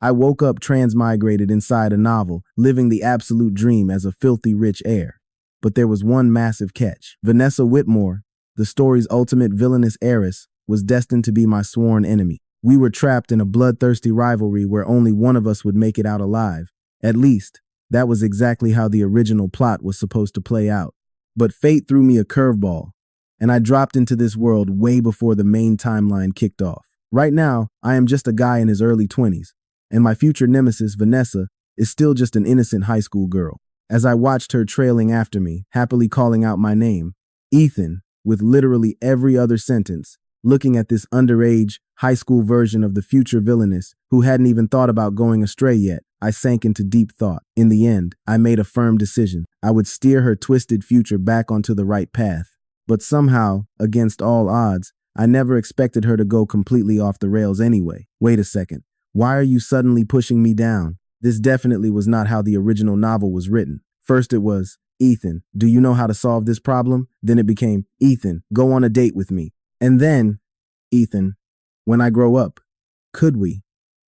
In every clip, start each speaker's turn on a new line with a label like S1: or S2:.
S1: I woke up transmigrated inside a novel, living the absolute dream as a filthy rich heir. But there was one massive catch. Vanessa Whitmore, the story's ultimate villainous heiress, was destined to be my sworn enemy. We were trapped in a bloodthirsty rivalry where only one of us would make it out alive. At least, that was exactly how the original plot was supposed to play out. But fate threw me a curveball, and I dropped into this world way before the main timeline kicked off. Right now, I am just a guy in his early 20s, and my future nemesis, Vanessa, is still just an innocent high school girl. As I watched her trailing after me, happily calling out my name, Ethan, with literally every other sentence, looking at this underage, high school version of the future villainess who hadn't even thought about going astray yet, I sank into deep thought. In the end, I made a firm decision. I would steer her twisted future back onto the right path. But somehow, against all odds, I never expected her to go completely off the rails anyway. Wait a second. Why are you suddenly pushing me down? This definitely was not how the original novel was written. First it was, Ethan, do you know how to solve this problem? Then it became, Ethan, go on a date with me. And then, Ethan, when I grow up, could we?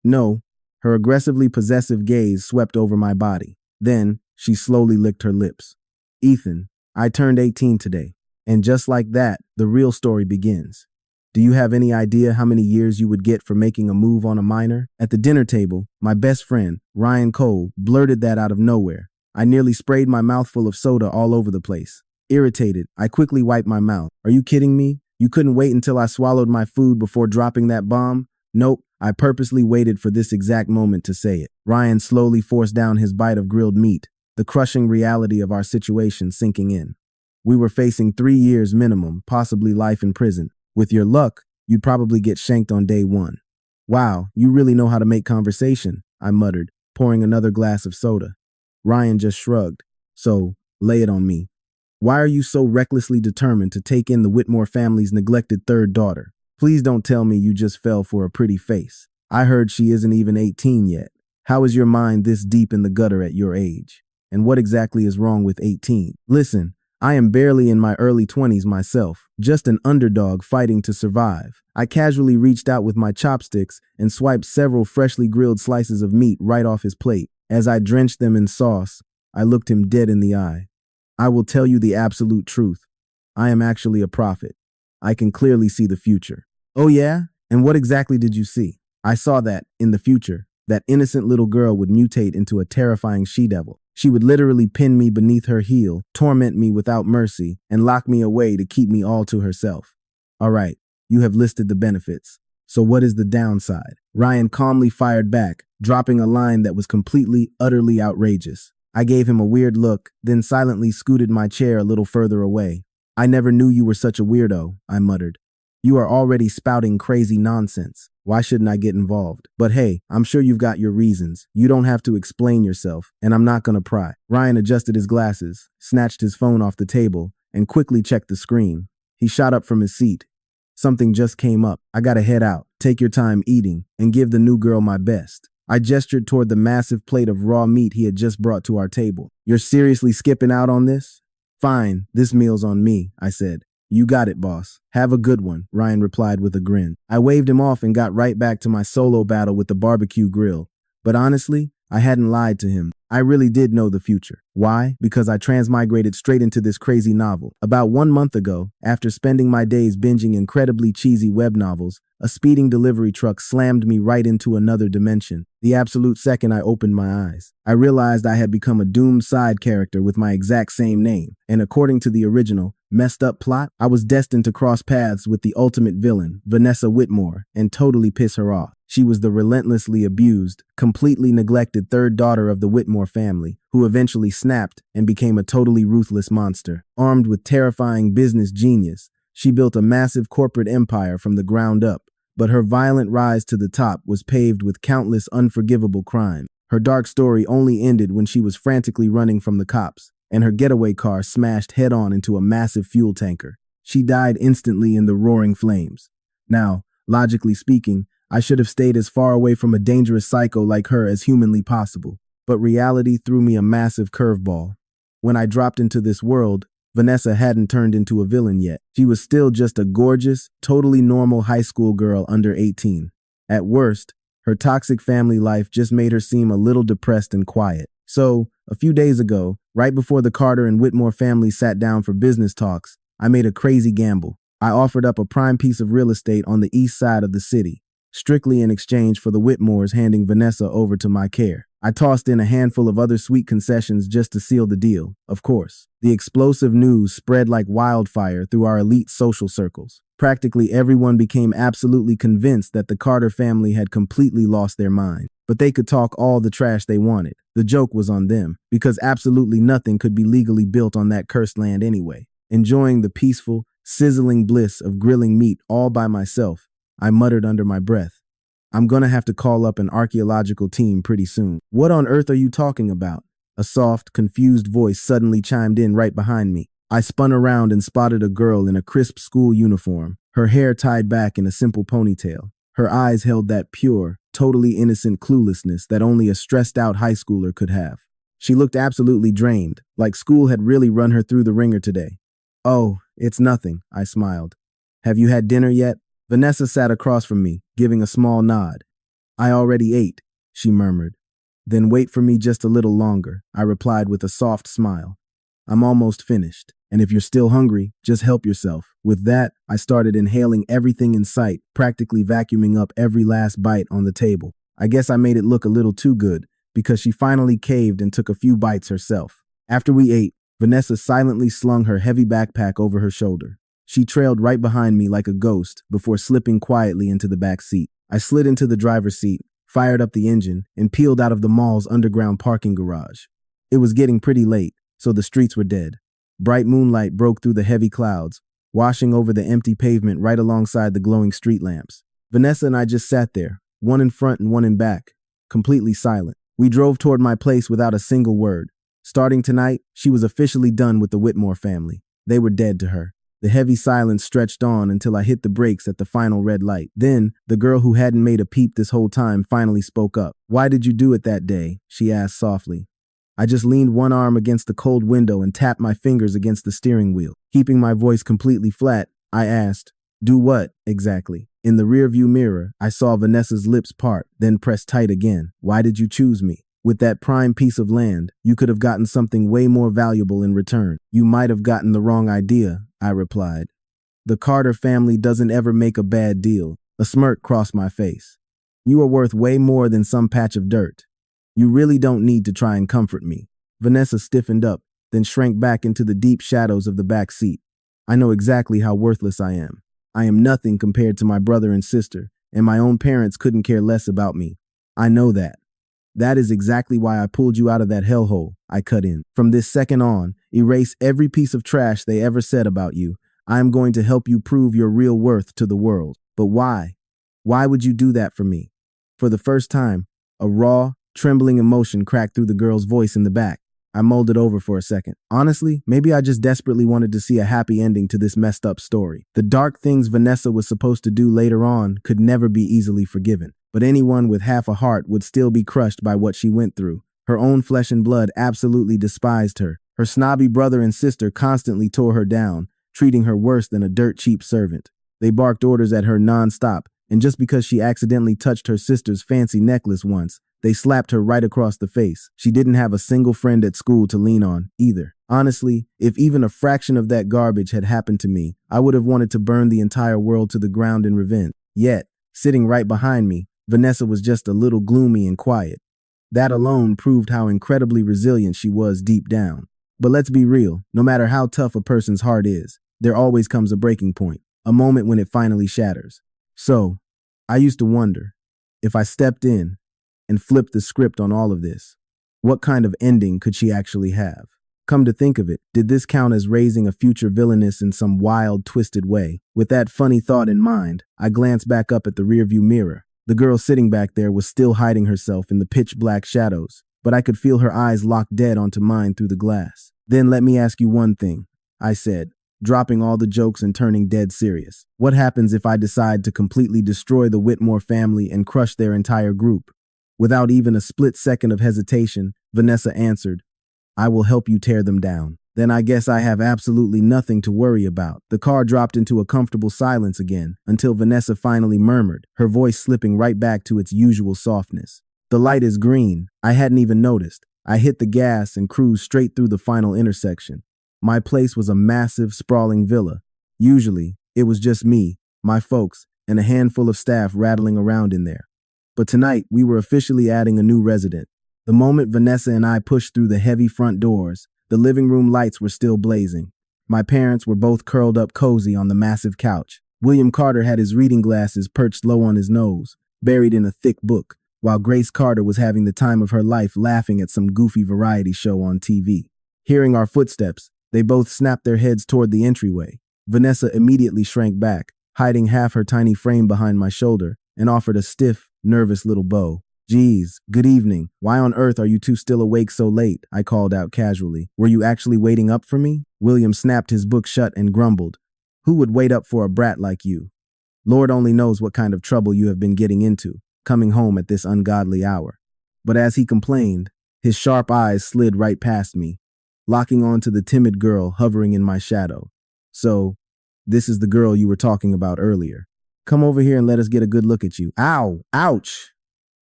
S1: No. Her aggressively possessive gaze swept over my body. Then, she slowly licked her lips. Ethan, I turned 18 today. And just like that, the real story begins. Do you have any idea how many years you would get for making a move on a minor? At the dinner table, my best friend, Ryan Cole, blurted that out of nowhere. I nearly sprayed my mouth full of soda all over the place. Irritated, I quickly wiped my mouth. Are you kidding me? You couldn't wait until I swallowed my food before dropping that bomb? Nope, I purposely waited for this exact moment to say it. Ryan slowly forced down his bite of grilled meat, the crushing reality of our situation sinking in. We were facing 3 years minimum, possibly life in prison. With your luck, you'd probably get shanked on day one. Wow, you really know how to make conversation, I muttered, pouring another glass of soda. Ryan just shrugged. So, lay it on me. Why are you so recklessly determined to take in the Whitmore family's neglected third daughter? Please don't tell me you just fell for a pretty face. I heard she isn't even 18 yet. How is your mind this deep in the gutter at your age? And what exactly is wrong with 18? Listen, I am barely in my early 20s myself, just an underdog fighting to survive. I casually reached out with my chopsticks and swiped several freshly grilled slices of meat right off his plate. As I drenched them in sauce, I looked him dead in the eye. I will tell you the absolute truth. I am actually a prophet. I can clearly see the future. Oh yeah? And what exactly did you see? I saw that, in the future, that innocent little girl would mutate into a terrifying she-devil. She would literally pin me beneath her heel, torment me without mercy, and lock me away to keep me all to herself. All right, you have listed the benefits. So what is the downside? Ryan calmly fired back, dropping a line that was completely, utterly outrageous. I gave him a weird look, then silently scooted my chair a little further away. I never knew you were such a weirdo, I muttered. You are already spouting crazy nonsense. Why shouldn't I get involved? But hey, I'm sure you've got your reasons. You don't have to explain yourself, and I'm not gonna pry. Ryan adjusted his glasses, snatched his phone off the table, and quickly checked the screen. He shot up from his seat. Something just came up. I gotta head out, take your time eating, and give the new girl my best. I gestured toward the massive plate of raw meat he had just brought to our table. You're seriously skipping out on this? Fine, this meal's on me, I said. You got it, boss. Have a good one, Ryan replied with a grin. I waved him off and got right back to my solo battle with the barbecue grill. But honestly, I hadn't lied to him. I really did know the future. Why? Because I transmigrated straight into this crazy novel. About 1 month ago, after spending my days binging incredibly cheesy web novels, a speeding delivery truck slammed me right into another dimension. The absolute second I opened my eyes, I realized I had become a doomed side character with my exact same name. And according to the original, messed up plot, I was destined to cross paths with the ultimate villain, Vanessa Whitmore, and totally piss her off. She was the relentlessly abused, completely neglected third daughter of the Whitmore family, who eventually snapped and became a totally ruthless monster. Armed with terrifying business genius, she built a massive corporate empire from the ground up, but her violent rise to the top was paved with countless unforgivable crimes. Her dark story only ended when she was frantically running from the cops, and her getaway car smashed head-on into a massive fuel tanker. She died instantly in the roaring flames. Now, logically speaking, I should have stayed as far away from a dangerous psycho like her as humanly possible. But reality threw me a massive curveball. When I dropped into this world, Vanessa hadn't turned into a villain yet. She was still just a gorgeous, totally normal high school girl under 18. At worst, Her toxic family life just made her seem a little depressed and quiet. So, a few days ago, right before the Carter and Whitmore families sat down for business talks, I made a crazy gamble. I offered up a prime piece of real estate on the east side of the city, strictly in exchange for the Whitmores handing Vanessa over to my care. I tossed in a handful of other sweet concessions just to seal the deal, of course. The explosive news spread like wildfire through our elite social circles. Practically everyone became absolutely convinced that the Carter family had completely lost their mind. But they could talk all the trash they wanted. The joke was on them, because absolutely nothing could be legally built on that cursed land anyway. Enjoying the peaceful, sizzling bliss of grilling meat all by myself, I muttered under my breath, I'm gonna have to call up an archaeological team pretty soon. What on earth are you talking about? A soft, confused voice suddenly chimed in right behind me. I spun around and spotted a girl in a crisp school uniform, her hair tied back in a simple ponytail. Her eyes held that pure, totally innocent cluelessness that only a stressed-out high schooler could have. She looked absolutely drained, like school had really run her through the ringer today. Oh, it's nothing, I smiled. Have you had dinner yet? Vanessa sat across from me, giving a small nod. I already ate, she murmured. Then wait for me just a little longer, I replied with a soft smile. I'm almost finished, and if you're still hungry, just help yourself. With that, I started inhaling everything in sight, practically vacuuming up every last bite on the table. I guess I made it look a little too good, because she finally caved and took a few bites herself. After we ate, Vanessa silently slung her heavy backpack over her shoulder. She trailed right behind me like a ghost before slipping quietly into the back seat. I slid into the driver's seat, fired up the engine, and peeled out of the mall's underground parking garage. It was getting pretty late, so the streets were dead. Bright moonlight broke through the heavy clouds, washing over the empty pavement right alongside the glowing street lamps. Vanessa and I just sat there, one in front and one in back, completely silent. We drove toward my place without a single word. Starting tonight, she was officially done with the Whitmore family. They were dead to her. The heavy silence stretched on until I hit the brakes at the final red light. Then, the girl who hadn't made a peep this whole time finally spoke up. Why did you do it that day? She asked softly. I just leaned one arm against the cold window and tapped my fingers against the steering wheel. Keeping my voice completely flat, I asked, do what, exactly? In the rearview mirror, I saw Vanessa's lips part, then press tight again. Why did you choose me? With that prime piece of land, you could have gotten something way more valuable in return. You might have gotten the wrong idea, I replied. The Carter family doesn't ever make a bad deal. A smirk crossed my face. You are worth way more than some patch of dirt. You really don't need to try and comfort me. Vanessa stiffened up, then shrank back into the deep shadows of the back seat. I know exactly how worthless I am. I am nothing compared to my brother and sister, and my own parents couldn't care less about me. I know that. That is exactly why I pulled you out of that hellhole, I cut in. From this second on, erase every piece of trash they ever said about you. I am going to help you prove your real worth to the world. But why? Why would you do that for me? For the first time, a raw, trembling emotion cracked through the girl's voice in the back. I mulled it over for a second. Honestly, maybe I just desperately wanted to see a happy ending to this messed up story. The dark things Vanessa was supposed to do later on could never be easily forgiven. But anyone with half a heart would still be crushed by what she went through. Her own flesh and blood absolutely despised her. Her snobby brother and sister constantly tore her down, treating her worse than a dirt-cheap servant. They barked orders at her nonstop, and just because she accidentally touched her sister's fancy necklace once, they slapped her right across the face. She didn't have a single friend at school to lean on, either. Honestly, if even a fraction of that garbage had happened to me, I would have wanted to burn the entire world to the ground in revenge. Yet, sitting right behind me, Vanessa was just a little gloomy and quiet. That alone proved how incredibly resilient she was deep down. But let's be real, no matter how tough a person's heart is, there always comes a breaking point, a moment when it finally shatters. So, I used to wonder, if I stepped in and flipped the script on all of this, what kind of ending could she actually have? Come to think of it, did this count as raising a future villainess in some wild, twisted way? With that funny thought in mind, I glanced back up at the rearview mirror. The girl sitting back there was still hiding herself in the pitch-black shadows, but I could feel her eyes locked dead onto mine through the glass. Then let me ask you one thing, I said, dropping all the jokes and turning dead serious. What happens if I decide to completely destroy the Whitmore family and crush their entire group? Without even a split second of hesitation, Vanessa answered, I will help you tear them down. Then I guess I have absolutely nothing to worry about. The car dropped into a comfortable silence again, until Vanessa finally murmured, her voice slipping right back to its usual softness. The light is green. I hadn't even noticed. I hit the gas and cruised straight through the final intersection. My place was a massive, sprawling villa. Usually, it was just me, my folks, and a handful of staff rattling around in there. But tonight, we were officially adding a new resident. The moment Vanessa and I pushed through the heavy front doors, the living room lights were still blazing. My parents were both curled up cozy on the massive couch. William Carter had his reading glasses perched low on his nose, buried in a thick book, while Grace Carter was having the time of her life laughing at some goofy variety show on TV. Hearing our footsteps, they both snapped their heads toward the entryway. Vanessa immediately shrank back, hiding half her tiny frame behind my shoulder, and offered a stiff, nervous little bow. "Geez, good evening. Why on earth are you two still awake so late?" I called out casually. "Were you actually waiting up for me?" William snapped his book shut and grumbled, "Who would wait up for a brat like you? Lord only knows what kind of trouble you have been getting into, coming home at this ungodly hour." But as he complained, his sharp eyes slid right past me, locking on to the timid girl hovering in my shadow. "So, this is the girl you were talking about earlier. Come over here and let us get a good look at you." "Ow! Ouch!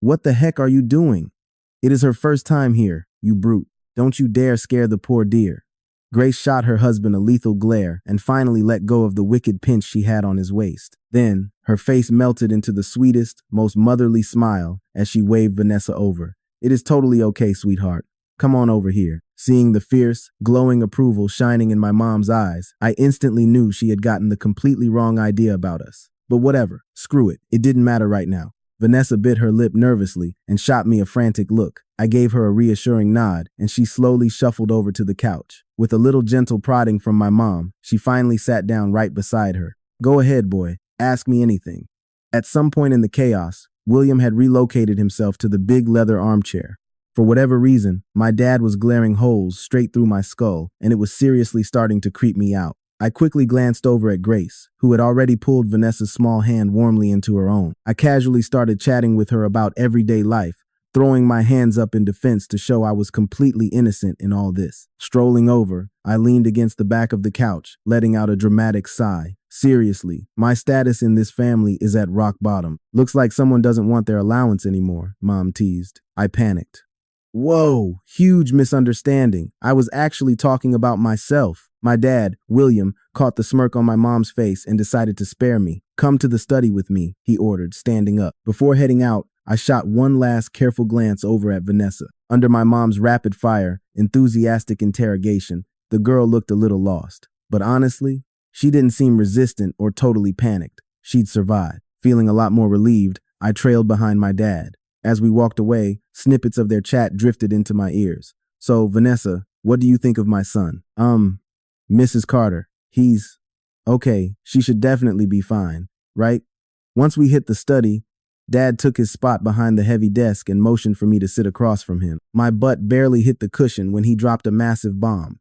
S1: What the heck are you doing? It is her first time here, you brute. Don't you dare scare the poor dear." Grace shot her husband a lethal glare and finally let go of the wicked pinch she had on his waist. Then, her face melted into the sweetest, most motherly smile as she waved Vanessa over. "It is totally okay, sweetheart. Come on over here." Seeing the fierce, glowing approval shining in my mom's eyes, I instantly knew she had gotten the completely wrong idea about us. But whatever, screw it, it didn't matter right now. Vanessa bit her lip nervously and shot me a frantic look. I gave her a reassuring nod, and she slowly shuffled over to the couch. With a little gentle prodding from my mom, she finally sat down right beside her. "Go ahead, boy. Ask me anything." At some point in the chaos, William had relocated himself to the big leather armchair. For whatever reason, my dad was glaring holes straight through my skull, and it was seriously starting to creep me out. I quickly glanced over at Grace, who had already pulled Vanessa's small hand warmly into her own. I casually started chatting with her about everyday life, throwing my hands up in defense to show I was completely innocent in all this. Strolling over, I leaned against the back of the couch, letting out a dramatic sigh. "Seriously, my status in this family is at rock bottom. Looks like someone doesn't want their allowance anymore," Mom teased. I panicked. "Whoa, huge misunderstanding. I was actually talking about myself." My dad, William, caught the smirk on my mom's face and decided to spare me. "Come to the study with me," he ordered, standing up. Before heading out, I shot one last careful glance over at Vanessa. Under my mom's rapid-fire, enthusiastic interrogation, the girl looked a little lost. But honestly, she didn't seem resistant or totally panicked. She'd survived. Feeling a lot more relieved, I trailed behind my dad. As we walked away, snippets of their chat drifted into my ears. "So, Vanessa, what do you think of my son?" Mrs. Carter, he's okay. She should definitely be fine, right?" Once we hit the study, Dad took his spot behind the heavy desk and motioned for me to sit across from him. My butt barely hit the cushion when he dropped a massive bomb.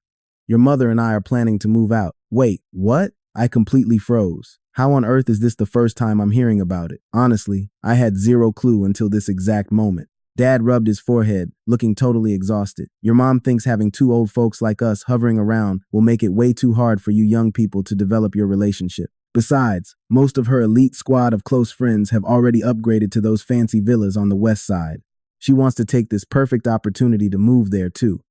S1: "Your mother and I are planning to move out." "Wait, what?" I completely froze. How on earth is this the first time I'm hearing about it? Honestly, I had zero clue until this exact moment. Dad rubbed his forehead, looking totally exhausted. "Your mom thinks having two old folks like us hovering around will make it way too hard for you young people to develop your relationship. Besides, most of her elite squad of close friends have already upgraded to those fancy villas on the west side. She wants to take this perfect opportunity to move there too."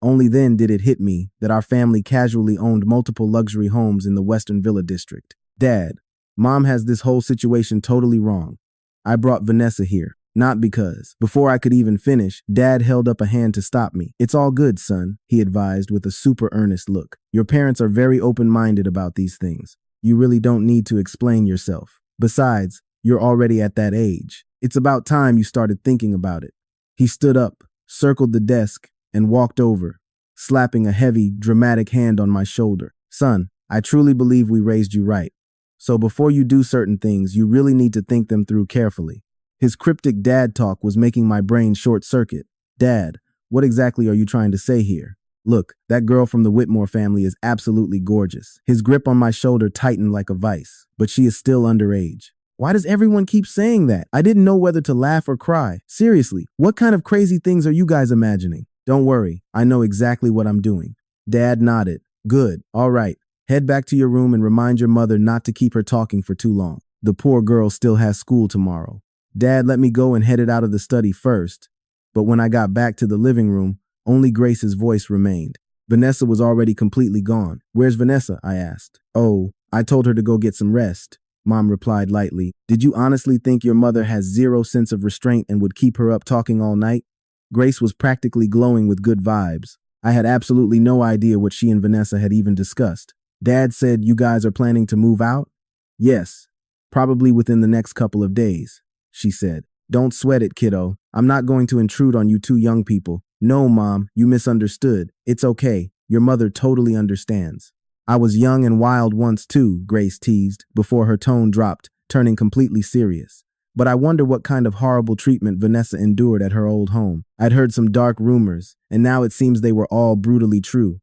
S1: Only then did it hit me that our family casually owned multiple luxury homes in the Western Villa district. "Dad, Mom has this whole situation totally wrong. I brought Vanessa here. Not because." Before I could even finish, Dad held up a hand to stop me. "It's all good, son," he advised with a super earnest look. "Your parents are very open-minded about these things. You really don't need to explain yourself. Besides, you're already at that age. It's about time you started thinking about it." He stood up, circled the desk, and walked over, slapping a heavy, dramatic hand on my shoulder. "Son, I truly believe we raised you right. So before you do certain things, you really need to think them through carefully." His cryptic dad talk was making my brain short-circuit. "Dad, what exactly are you trying to say here?" "Look, that girl from the Whitmore family is absolutely gorgeous." His grip on my shoulder tightened like a vice. "But she is still underage." Why does everyone keep saying that? I didn't know whether to laugh or cry. Seriously, what kind of crazy things are you guys imagining? "Don't worry, I know exactly what I'm doing. Dad nodded. Good. All right. Head back to your room and remind your mother not to keep her talking for too long. The poor girl still has school tomorrow. Dad let me go and headed out of the study first, but when I got back to the living room, only Grace's voice remained. Vanessa was already completely gone. Where's Vanessa? I asked. Oh, I told her to go get some rest, Mom replied lightly. Did you honestly think your mother has zero sense of restraint and would keep her up talking all night? Grace was practically glowing with good vibes. I had absolutely no idea what she and Vanessa had even discussed. Dad said you guys are planning to move out? Yes, probably within the next couple of days, she said. Don't sweat it, kiddo. I'm not going to intrude on you two young people. No, Mom, you misunderstood. It's okay. Your mother totally understands. I was young and wild once too, Grace teased, before her tone dropped, turning completely serious. But I wonder what kind of horrible treatment Vanessa endured at her old home. I'd heard some dark rumors, and now it seems they were all brutally true.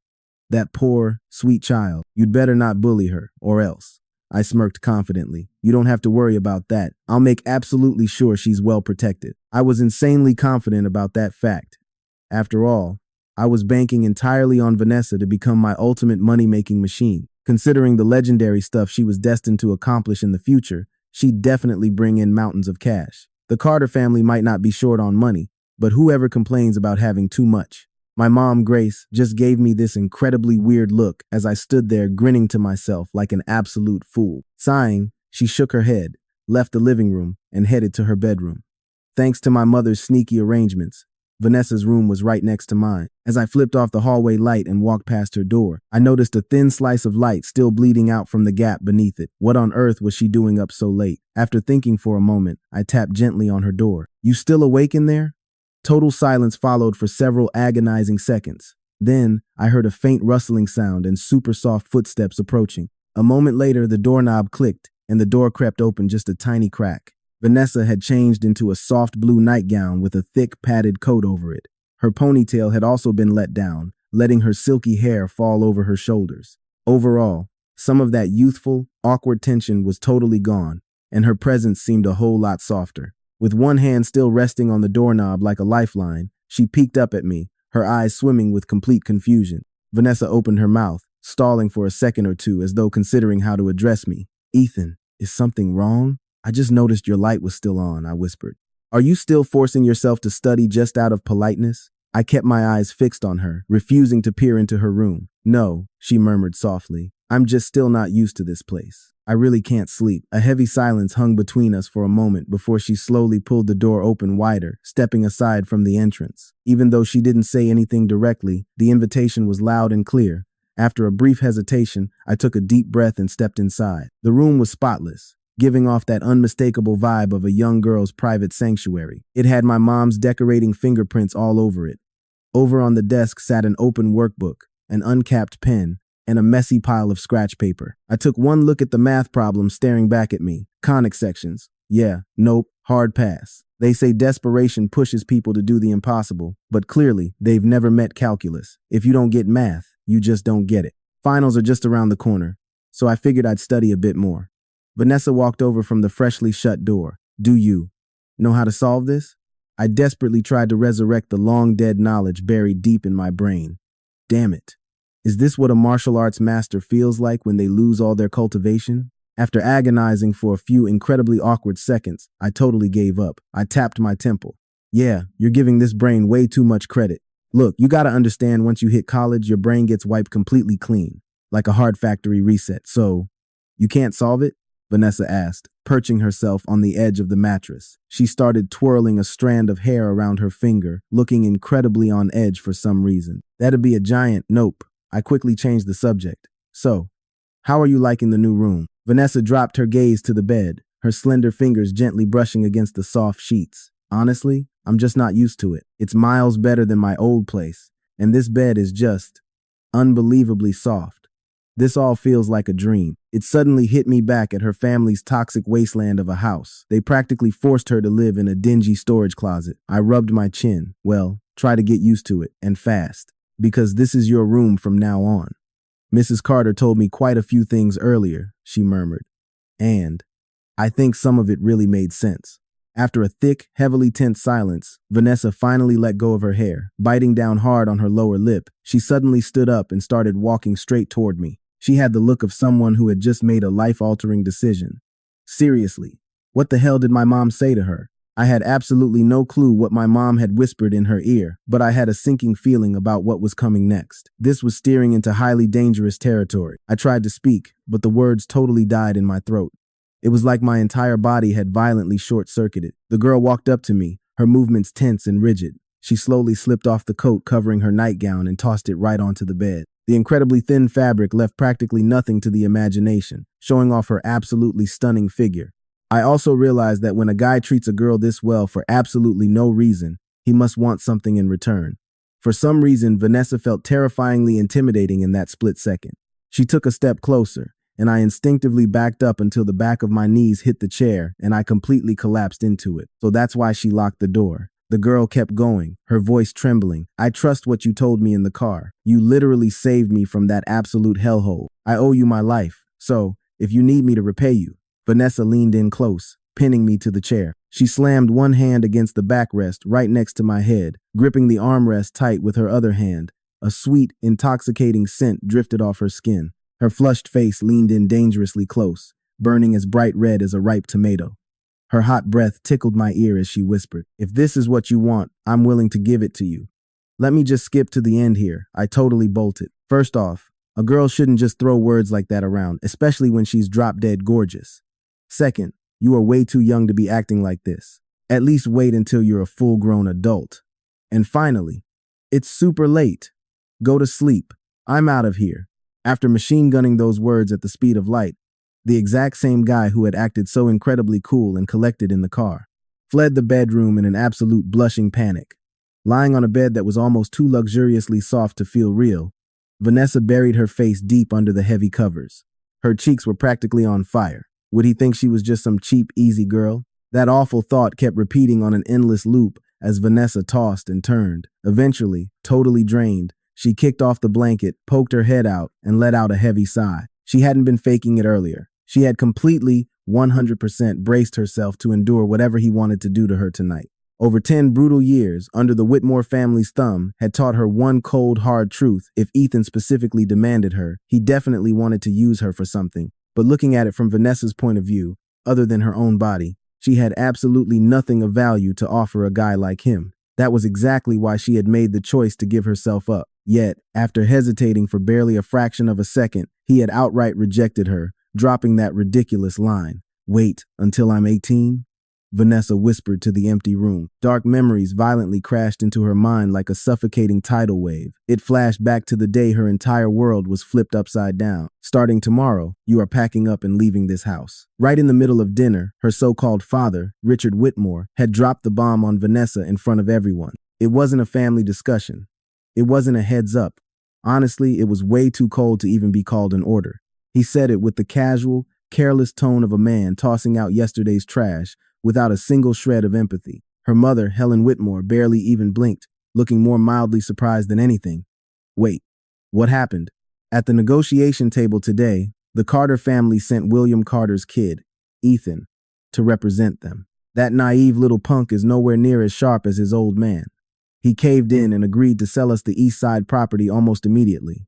S1: That poor, sweet child. You'd better not bully her, or else. I smirked confidently. You don't have to worry about that. I'll make absolutely sure she's well protected. I was insanely confident about that fact. After all, I was banking entirely on Vanessa to become my ultimate money-making machine. Considering the legendary stuff she was destined to accomplish in the future, she'd definitely bring in mountains of cash. The Carter family might not be short on money, but whoever complains about having too much? My mom, Grace, just gave me this incredibly weird look as I stood there grinning to myself like an absolute fool. Sighing, she shook her head, left the living room, and headed to her bedroom. Thanks to my mother's sneaky arrangements, Vanessa's room was right next to mine. As I flipped off the hallway light and walked past her door, I noticed a thin slice of light still bleeding out from the gap beneath it. What on earth was she doing up so late? After thinking for a moment, I tapped gently on her door. You still awake in there? Total silence followed for several agonizing seconds. Then, I heard a faint rustling sound and super soft footsteps approaching. A moment later, the doorknob clicked, and the door crept open just a tiny crack. Vanessa had changed into a soft blue nightgown with a thick padded coat over it. Her ponytail had also been let down, letting her silky hair fall over her shoulders. Overall, some of that youthful, awkward tension was totally gone, and her presence seemed a whole lot softer. With one hand still resting on the doorknob like a lifeline, she peeked up at me, her eyes swimming with complete confusion. Vanessa opened her mouth, stalling for a second or two as though considering how to address me. Ethan, is something wrong? I just noticed your light was still on, I whispered. Are you still forcing yourself to study just out of politeness? I kept my eyes fixed on her, refusing to peer into her room. No, she murmured softly. I'm just still not used to this place. I really can't sleep. A heavy silence hung between us for a moment before she slowly pulled the door open wider, stepping aside from the entrance. Even though she didn't say anything directly, the invitation was loud and clear. After a brief hesitation, I took a deep breath and stepped inside. The room was spotless, giving off that unmistakable vibe of a young girl's private sanctuary. It had my mom's decorating fingerprints all over it. Over on the desk sat an open workbook, an uncapped pen, and a messy pile of scratch paper. I took one look at the math problem staring back at me. Conic sections. Yeah, nope, hard pass. They say desperation pushes people to do the impossible, but clearly, they've never met calculus. If you don't get math, you just don't get it. Finals are just around the corner, so I figured I'd study a bit more. Vanessa walked over from the freshly shut door. Do you know how to solve this? I desperately tried to resurrect the long-dead knowledge buried deep in my brain. Damn it. Is this what a martial arts master feels like when they lose all their cultivation? After agonizing for a few incredibly awkward seconds, I totally gave up. I tapped my temple. Yeah, you're giving this brain way too much credit. Look, you gotta understand once you hit college, your brain gets wiped completely clean, like a hard factory reset. So, you can't solve it? Vanessa asked, perching herself on the edge of the mattress. She started twirling a strand of hair around her finger, looking incredibly on edge for some reason. That'd be a giant nope. I quickly changed the subject. So, how are you liking the new room? Vanessa dropped her gaze to the bed, her slender fingers gently brushing against the soft sheets. Honestly, I'm just not used to it. It's miles better than my old place, and this bed is just unbelievably soft. This all feels like a dream. It suddenly hit me back at her family's toxic wasteland of a house. They practically forced her to live in a dingy storage closet. I rubbed my chin. Well, try to get used to it, and fast. Because this is your room from now on. Mrs. Carter told me quite a few things earlier, she murmured. And I think some of it really made sense. After a thick, heavily tense silence, Vanessa finally let go of her hair. Biting down hard on her lower lip, she suddenly stood up and started walking straight toward me. She had the look of someone who had just made a life-altering decision. Seriously, what the hell did my mom say to her? I had absolutely no clue what my mom had whispered in her ear, but I had a sinking feeling about what was coming next. This was steering into highly dangerous territory. I tried to speak, but the words totally died in my throat. It was like my entire body had violently short-circuited. The girl walked up to me, her movements tense and rigid. She slowly slipped off the coat covering her nightgown and tossed it right onto the bed. The incredibly thin fabric left practically nothing to the imagination, showing off her absolutely stunning figure. I also realized that when a guy treats a girl this well for absolutely no reason, he must want something in return. For some reason, Vanessa felt terrifyingly intimidating in that split second. She took a step closer, and I instinctively backed up until the back of my knees hit the chair and I completely collapsed into it. So that's why she locked the door. The girl kept going, her voice trembling. I trust what you told me in the car. You literally saved me from that absolute hellhole. I owe you my life. So, if you need me to repay you. Vanessa leaned in close, pinning me to the chair. She slammed one hand against the backrest right next to my head, gripping the armrest tight with her other hand. A sweet, intoxicating scent drifted off her skin. Her flushed face leaned in dangerously close, burning as bright red as a ripe tomato. Her hot breath tickled my ear as she whispered, "If this is what you want, I'm willing to give it to you." Let me just skip to the end here. I totally bolted. First off, a girl shouldn't just throw words like that around, especially when she's drop-dead gorgeous. Second, you are way too young to be acting like this. At least wait until you're a full-grown adult. And finally, it's super late. Go to sleep. I'm out of here. After machine gunning those words at the speed of light, the exact same guy who had acted so incredibly cool and collected in the car fled the bedroom in an absolute blushing panic. Lying on a bed that was almost too luxuriously soft to feel real, Vanessa buried her face deep under the heavy covers. Her cheeks were practically on fire. Would he think she was just some cheap, easy girl? That awful thought kept repeating on an endless loop as Vanessa tossed and turned. Eventually, totally drained, she kicked off the blanket, poked her head out, and let out a heavy sigh. She hadn't been faking it earlier. She had completely, 100% braced herself to endure whatever he wanted to do to her tonight. Over 10 brutal years, under the Whitmore family's thumb, had taught her one cold, hard truth. If Ethan specifically demanded her, he definitely wanted to use her for something. But looking at it from Vanessa's point of view, other than her own body, she had absolutely nothing of value to offer a guy like him. That was exactly why she had made the choice to give herself up. Yet, after hesitating for barely a fraction of a second, he had outright rejected her, dropping that ridiculous line. "Wait until I'm 18? Vanessa whispered to the empty room. Dark memories violently crashed into her mind like a suffocating tidal wave. It flashed back to the day her entire world was flipped upside down. Starting tomorrow, you are packing up and leaving this house. Right in the middle of dinner, her so-called father, Richard Whitmore, had dropped the bomb on Vanessa in front of everyone. It wasn't a family discussion. It wasn't a heads up. Honestly, it was way too cold to even be called an order. He said it with the casual, careless tone of a man tossing out yesterday's trash, without a single shred of empathy. Her mother, Helen Whitmore, barely even blinked, looking more mildly surprised than anything. Wait, what happened? At the negotiation table today, the Carter family sent William Carter's kid, Ethan, to represent them. That naive little punk is nowhere near as sharp as his old man. He caved in and agreed to sell us the East Side property almost immediately.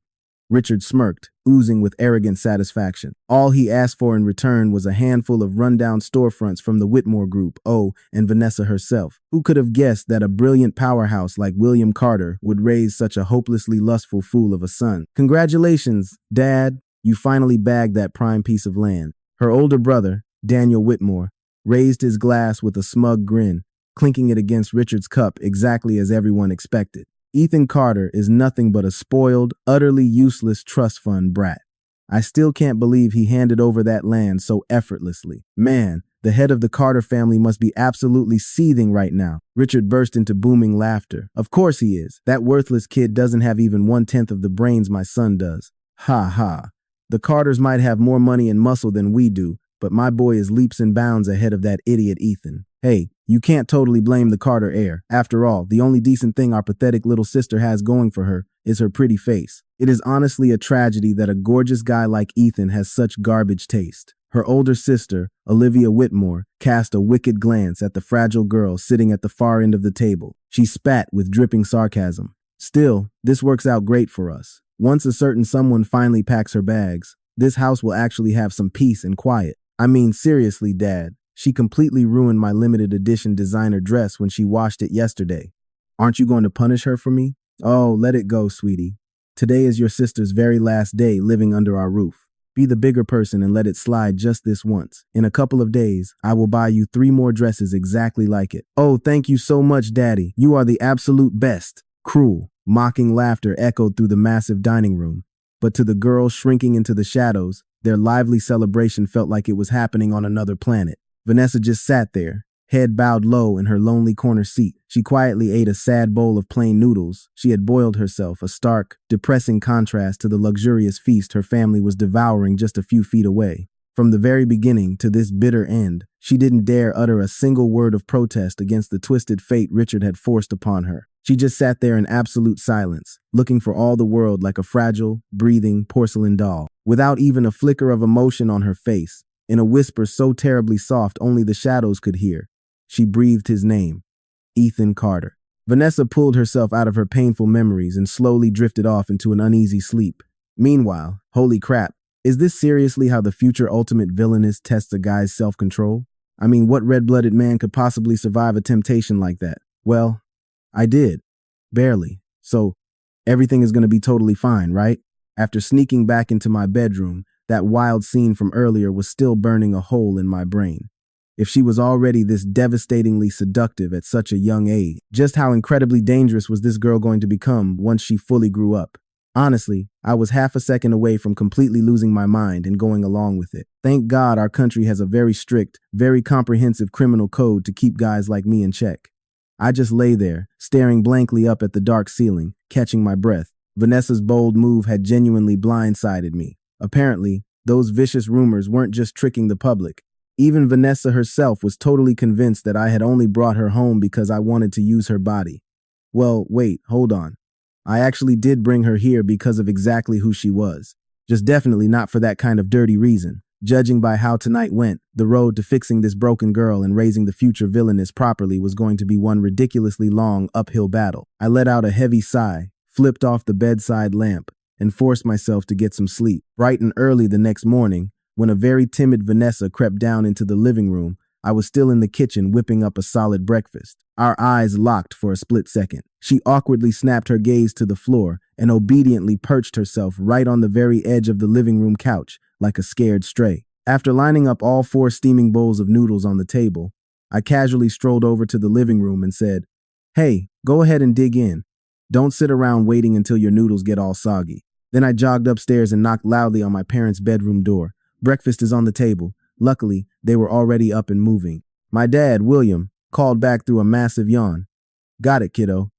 S1: Richard smirked, oozing with arrogant satisfaction. All he asked for in return was a handful of rundown storefronts from the Whitmore Group, and Vanessa herself. Who could have guessed that a brilliant powerhouse like William Carter would raise such a hopelessly lustful fool of a son? Congratulations, Dad. You finally bagged that prime piece of land. Her older brother, Daniel Whitmore, raised his glass with a smug grin, clinking it against Richard's cup exactly as everyone expected. Ethan Carter is nothing but a spoiled, utterly useless trust fund brat. I still can't believe he handed over that land so effortlessly. Man, the head of the Carter family must be absolutely seething right now. Richard burst into booming laughter. Of course he is. That worthless kid doesn't have even 1/10 of the brains my son does. Ha ha. The Carters might have more money and muscle than we do, but my boy is leaps and bounds ahead of that idiot Ethan. Hey, you can't totally blame the Carter heir. After all, the only decent thing our pathetic little sister has going for her is her pretty face. It is honestly a tragedy that a gorgeous guy like Ethan has such garbage taste. Her older sister, Olivia Whitmore, cast a wicked glance at the fragile girl sitting at the far end of the table. She spat with dripping sarcasm. Still, this works out great for us. Once a certain someone finally packs her bags, this house will actually have some peace and quiet. I mean, seriously, Dad. She completely ruined my limited edition designer dress when she washed it yesterday. Aren't you going to punish her for me? Oh, let it go, sweetie. Today is your sister's very last day living under our roof. Be the bigger person and let it slide just this once. In a couple of days, I will buy you 3 more dresses exactly like it. Oh, thank you so much, Daddy. You are the absolute best. Cruel, mocking laughter echoed through the massive dining room. But to the girls shrinking into the shadows, their lively celebration felt like it was happening on another planet. Vanessa just sat there, head bowed low in her lonely corner seat. She quietly ate a sad bowl of plain noodles she had boiled herself, a stark, depressing contrast to the luxurious feast her family was devouring just a few feet away. From the very beginning to this bitter end, she didn't dare utter a single word of protest against the twisted fate Richard had forced upon her. She just sat there in absolute silence, looking for all the world like a fragile, breathing porcelain doll, without even a flicker of emotion on her face. In a whisper so terribly soft only the shadows could hear, she breathed his name, Ethan Carter. Vanessa pulled herself out of her painful memories and slowly drifted off into an uneasy sleep. Meanwhile, holy crap, is this seriously how the future ultimate villainess tests a guy's self-control? I mean, what red-blooded man could possibly survive a temptation like that? Well, I did. Barely. So, everything is going to be totally fine, right? After sneaking back into my bedroom, that wild scene from earlier was still burning a hole in my brain. If she was already this devastatingly seductive at such a young age, just how incredibly dangerous was this girl going to become once she fully grew up? Honestly, I was half a second away from completely losing my mind and going along with it. Thank God our country has a very strict, very comprehensive criminal code to keep guys like me in check. I just lay there, staring blankly up at the dark ceiling, catching my breath. Vanessa's bold move had genuinely blindsided me. Apparently, those vicious rumors weren't just tricking the public. Even Vanessa herself was totally convinced that I had only brought her home because I wanted to use her body. Well, wait, hold on. I actually did bring her here because of exactly who she was. Just definitely not for that kind of dirty reason. Judging by how tonight went, the road to fixing this broken girl and raising the future villainess properly was going to be one ridiculously long uphill battle. I let out a heavy sigh, flipped off the bedside lamp, and forced myself to get some sleep. Bright and early the next morning, when a very timid Vanessa crept down into the living room, I was still in the kitchen whipping up a solid breakfast. Our eyes locked for a split second. She awkwardly snapped her gaze to the floor and obediently perched herself right on the very edge of the living room couch, like a scared stray. After lining up all 4 steaming bowls of noodles on the table, I casually strolled over to the living room and said, "Hey, go ahead and dig in. Don't sit around waiting until your noodles get all soggy." Then I jogged upstairs and knocked loudly on my parents' bedroom door. Breakfast is on the table. Luckily, they were already up and moving. My dad, William, called back through a massive yawn. "Got it, kiddo.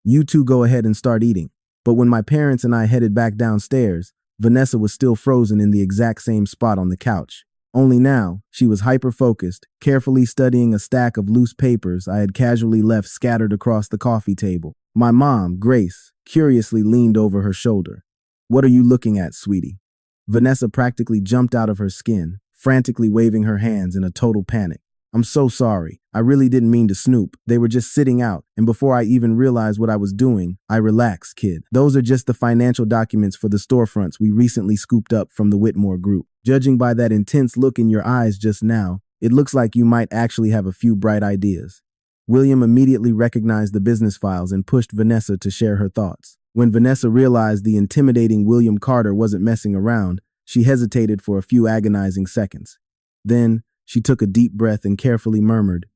S1: You two go ahead and start eating." But when my parents and I headed back downstairs, Vanessa was still frozen in the exact same spot on the couch. Only now, she was hyper-focused, carefully studying a stack of loose papers I had casually left scattered across the coffee table. My mom, Grace, curiously leaned over her shoulder. "What are you looking at, sweetie?" Vanessa practically jumped out of her skin, frantically waving her hands in a total panic. "I'm so sorry. I really didn't mean to snoop. They were just sitting out, and before I even realized what I was doing, I relaxed, kid. Those are just the financial documents for the storefronts we recently scooped up from the Whitmore group. Judging by that intense look in your eyes just now, it looks like you might actually have a few bright ideas." William immediately recognized the business files and pushed Vanessa to share her thoughts. When Vanessa realized the intimidating William Carter wasn't messing around, she hesitated for a few agonizing seconds. Then, she took a deep breath and carefully murmured,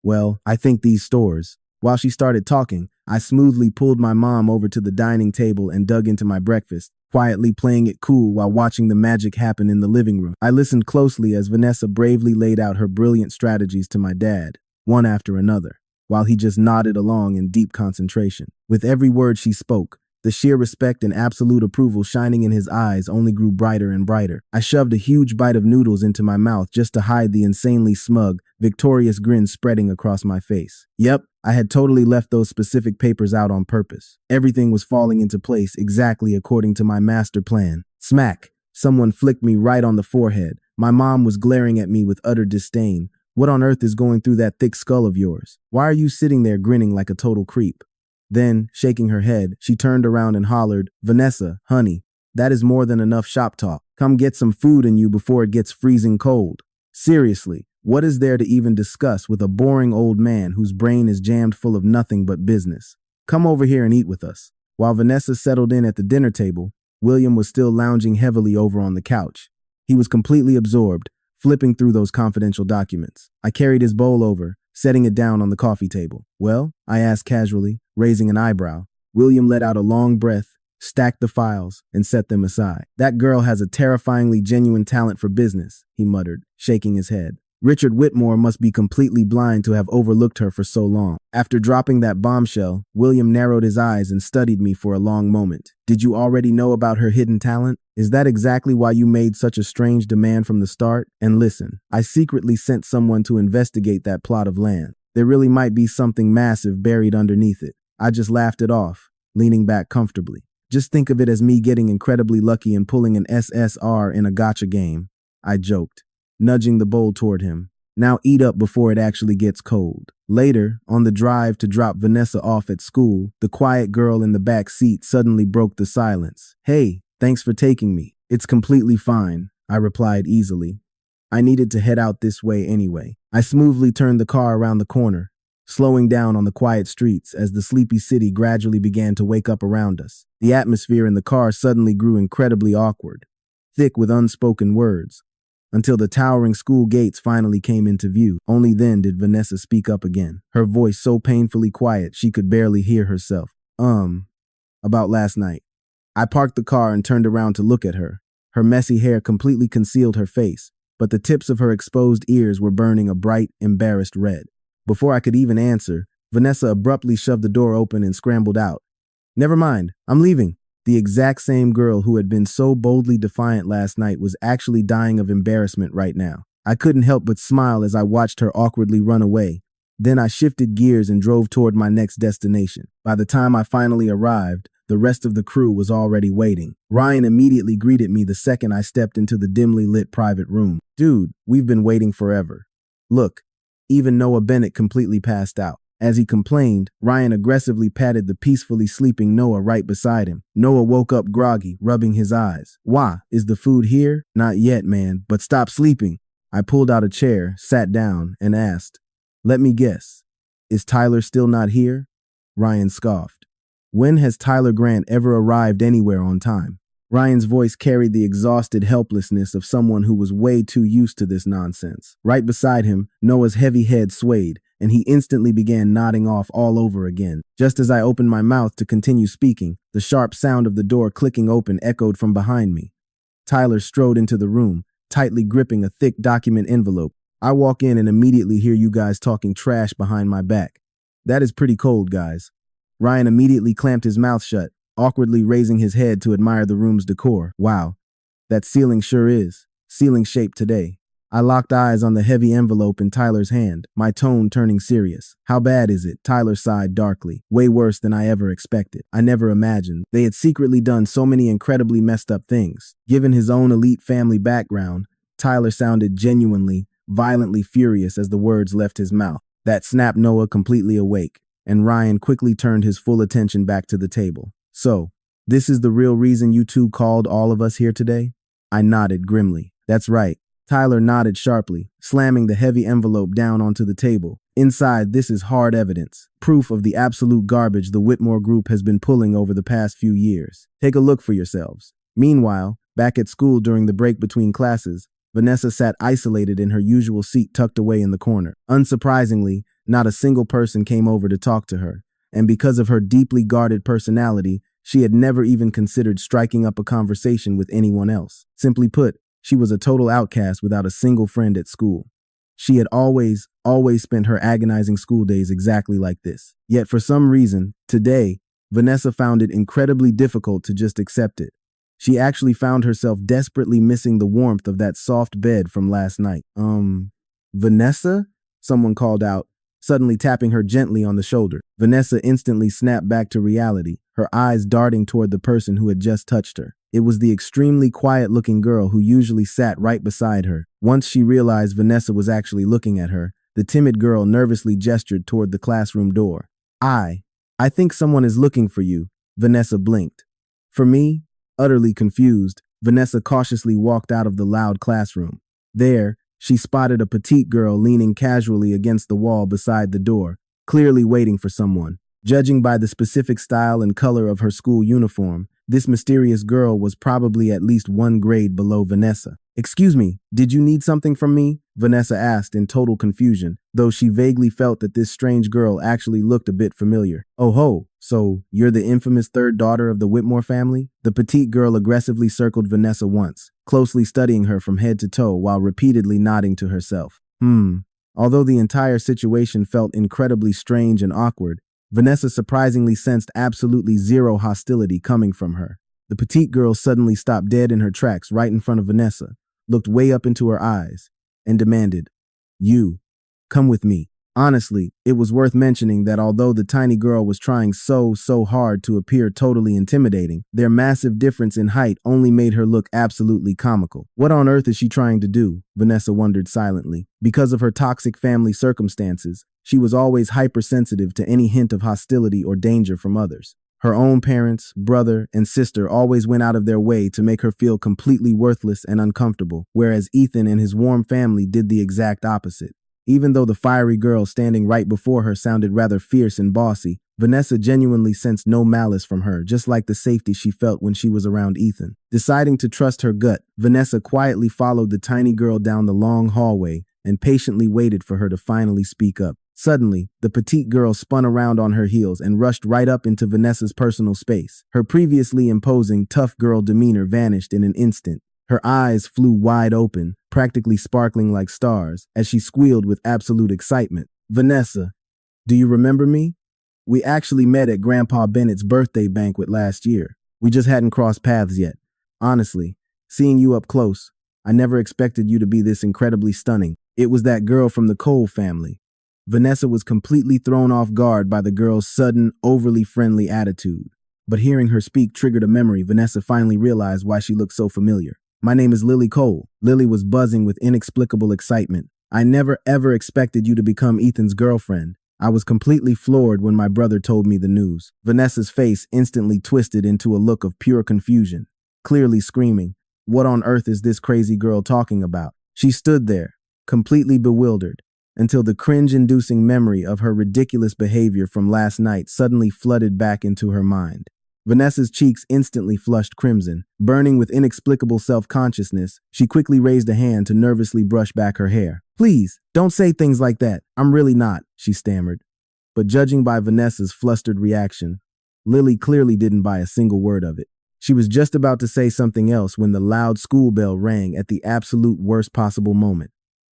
S1: "Well, I think these stores." While she started talking, I smoothly pulled my mom over to the dining table and dug into my breakfast, quietly playing it cool while watching the magic happen in the living room. I listened closely as Vanessa bravely laid out her brilliant strategies to my dad, one after another, while he just nodded along in deep concentration. With every word she spoke, the sheer respect and absolute approval shining in his eyes only grew brighter and brighter. I shoved a huge bite of noodles into my mouth just to hide the insanely smug, victorious grin spreading across my face. Yep, I had totally left those specific papers out on purpose. Everything was falling into place exactly according to my master plan. Smack! Someone flicked me right on the forehead, My mom was glaring at me with utter disdain. What on earth is going through that thick skull of yours? Why are you sitting there grinning like a total creep? Then, shaking her head, she turned around and hollered, Vanessa, honey, that is more than enough shop talk. Come get some food in you before it gets freezing cold. Seriously, what is there to even discuss with a boring old man whose brain is jammed full of nothing but business? Come over here and eat with us. While Vanessa settled in at the dinner table, William was still lounging heavily over on the couch. He was completely absorbed, flipping through those confidential documents. I carried his bowl over, setting it down on the coffee table. Well, I asked casually, raising an eyebrow. William let out a long breath, stacked the files, and set them aside. That girl has a terrifyingly genuine talent for business, he muttered, shaking his head. Richard Whitmore must be completely blind to have overlooked her for so long. After dropping that bombshell, William narrowed his eyes and studied me for a long moment. Did you already know about her hidden talent? Is that exactly why you made such a strange demand from the start? And listen, I secretly sent someone to investigate that plot of land. There really might be something massive buried underneath it. I just laughed it off, leaning back comfortably. Just think of it as me getting incredibly lucky and pulling an SSR in a gotcha game, I joked, nudging the bowl toward him. Now eat up before it actually gets cold. Later, on the drive to drop Vanessa off at school, the quiet girl in the back seat suddenly broke the silence. Hey, thanks for taking me. It's completely fine, I replied easily. I needed to head out this way anyway. I smoothly turned the car around the corner, slowing down on the quiet streets as the sleepy city gradually began to wake up around us. The atmosphere in the car suddenly grew incredibly awkward, thick with unspoken words, until the towering school gates finally came into view. Only then did Vanessa speak up again, her voice so painfully quiet she could barely hear herself. About last night. I parked the car and turned around to look at her. Her messy hair completely concealed her face, but the tips of her exposed ears were burning a bright, embarrassed red. Before I could even answer, Vanessa abruptly shoved the door open and scrambled out. Never mind, I'm leaving. The exact same girl who had been so boldly defiant last night was actually dying of embarrassment right now. I couldn't help but smile as I watched her awkwardly run away. Then I shifted gears and drove toward my next destination. By the time I finally arrived, the rest of the crew was already waiting. Ryan immediately greeted me the second I stepped into the dimly lit private room. Dude, we've been waiting forever. Look, even Noah Bennett completely passed out. As he complained, Ryan aggressively patted the peacefully sleeping Noah right beside him. Noah woke up groggy, rubbing his eyes. Why? Is the food here? Not yet, man, but stop sleeping. I pulled out a chair, sat down, and asked, let me guess, is Tyler still not here? Ryan scoffed. When has Tyler Grant ever arrived anywhere on time? Ryan's voice carried the exhausted helplessness of someone who was way too used to this nonsense. Right beside him, Noah's heavy head swayed, and he instantly began nodding off all over again. Just as I opened my mouth to continue speaking, the sharp sound of the door clicking open echoed from behind me. Tyler strode into the room, tightly gripping a thick document envelope. I walk in and immediately hear you guys talking trash behind my back. That is pretty cold, guys. Ryan immediately clamped his mouth shut, awkwardly raising his head to admire the room's decor. Wow, that ceiling sure is ceiling-shaped today. I locked eyes on the heavy envelope in Tyler's hand, my tone turning serious. How bad is it? Tyler sighed darkly. Way worse than I ever expected. I never imagined. They had secretly done so many incredibly messed up things. Given his own elite family background, Tyler sounded genuinely, violently furious as the words left his mouth. That snapped Noah completely awake, and Ryan quickly turned his full attention back to the table. So, this is the real reason you two called all of us here today? I nodded grimly. That's right. Tyler nodded sharply, slamming the heavy envelope down onto the table. Inside, this is hard evidence, proof of the absolute garbage the Whitmore Group has been pulling over the past few years. Take a look for yourselves. Meanwhile, back at school during the break between classes, Vanessa sat isolated in her usual seat tucked away in the corner. Unsurprisingly, not a single person came over to talk to her, and because of her deeply guarded personality, she had never even considered striking up a conversation with anyone else. Simply put, she was a total outcast without a single friend at school. She had always spent her agonizing school days exactly like this. Yet for some reason, today, Vanessa found it incredibly difficult to just accept it. She actually found herself desperately missing the warmth of that soft bed from last night. Vanessa? Someone called out, suddenly tapping her gently on the shoulder. Vanessa instantly snapped back to reality, her eyes darting toward the person who had just touched her. It was the extremely quiet-looking girl who usually sat right beside her. Once she realized Vanessa was actually looking at her, the timid girl nervously gestured toward the classroom door. I think someone is looking for you," Vanessa blinked. For me, utterly confused, Vanessa cautiously walked out of the loud classroom. There, she spotted a petite girl leaning casually against the wall beside the door, clearly waiting for someone. Judging by the specific style and color of her school uniform, this mysterious girl was probably at least one grade below Vanessa. "Excuse me, did you need something from me?" Vanessa asked in total confusion, though she vaguely felt that this strange girl actually looked a bit familiar. "Oh ho, so you're the infamous third daughter of the Whitmore family?" The petite girl aggressively circled Vanessa once, closely studying her from head to toe while repeatedly nodding to herself. Although the entire situation felt incredibly strange and awkward, Vanessa surprisingly sensed absolutely zero hostility coming from her. The petite girl suddenly stopped dead in her tracks right in front of Vanessa, looked way up into her eyes, and demanded, "You, come with me." Honestly, it was worth mentioning that although the tiny girl was trying so hard to appear totally intimidating, their massive difference in height only made her look absolutely comical. What on earth is she trying to do? Vanessa wondered silently. Because of her toxic family circumstances, she was always hypersensitive to any hint of hostility or danger from others. Her own parents, brother, and sister always went out of their way to make her feel completely worthless and uncomfortable, whereas Ethan and his warm family did the exact opposite. Even though the fiery girl standing right before her sounded rather fierce and bossy, Vanessa genuinely sensed no malice from her, just like the safety she felt when she was around Ethan. Deciding to trust her gut, Vanessa quietly followed the tiny girl down the long hallway and patiently waited for her to finally speak up. Suddenly, the petite girl spun around on her heels and rushed right up into Vanessa's personal space. Her previously imposing, tough girl demeanor vanished in an instant. Her eyes flew wide open, practically sparkling like stars, as she squealed with absolute excitement. "Vanessa, do you remember me? We actually met at Grandpa Bennett's birthday banquet last year. We just hadn't crossed paths yet. Honestly, seeing you up close, I never expected you to be this incredibly stunning. It was that girl from the Cole family." Vanessa was completely thrown off guard by the girl's sudden, overly friendly attitude. But hearing her speak triggered a memory. Vanessa finally realized why she looked so familiar. "My name is Lily Cole." Lily was buzzing with inexplicable excitement. "I never ever expected you to become Ethan's girlfriend. I was completely floored when my brother told me the news." Vanessa's face instantly twisted into a look of pure confusion, clearly screaming, "What on earth is this crazy girl talking about?" She stood there, completely bewildered, until the cringe-inducing memory of her ridiculous behavior from last night suddenly flooded back into her mind. Vanessa's cheeks instantly flushed crimson. Burning with inexplicable self-consciousness, she quickly raised a hand to nervously brush back her hair. "Please, don't say things like that. I'm really not," she stammered. But judging by Vanessa's flustered reaction, Lily clearly didn't buy a single word of it. She was just about to say something else when the loud school bell rang at the absolute worst possible moment.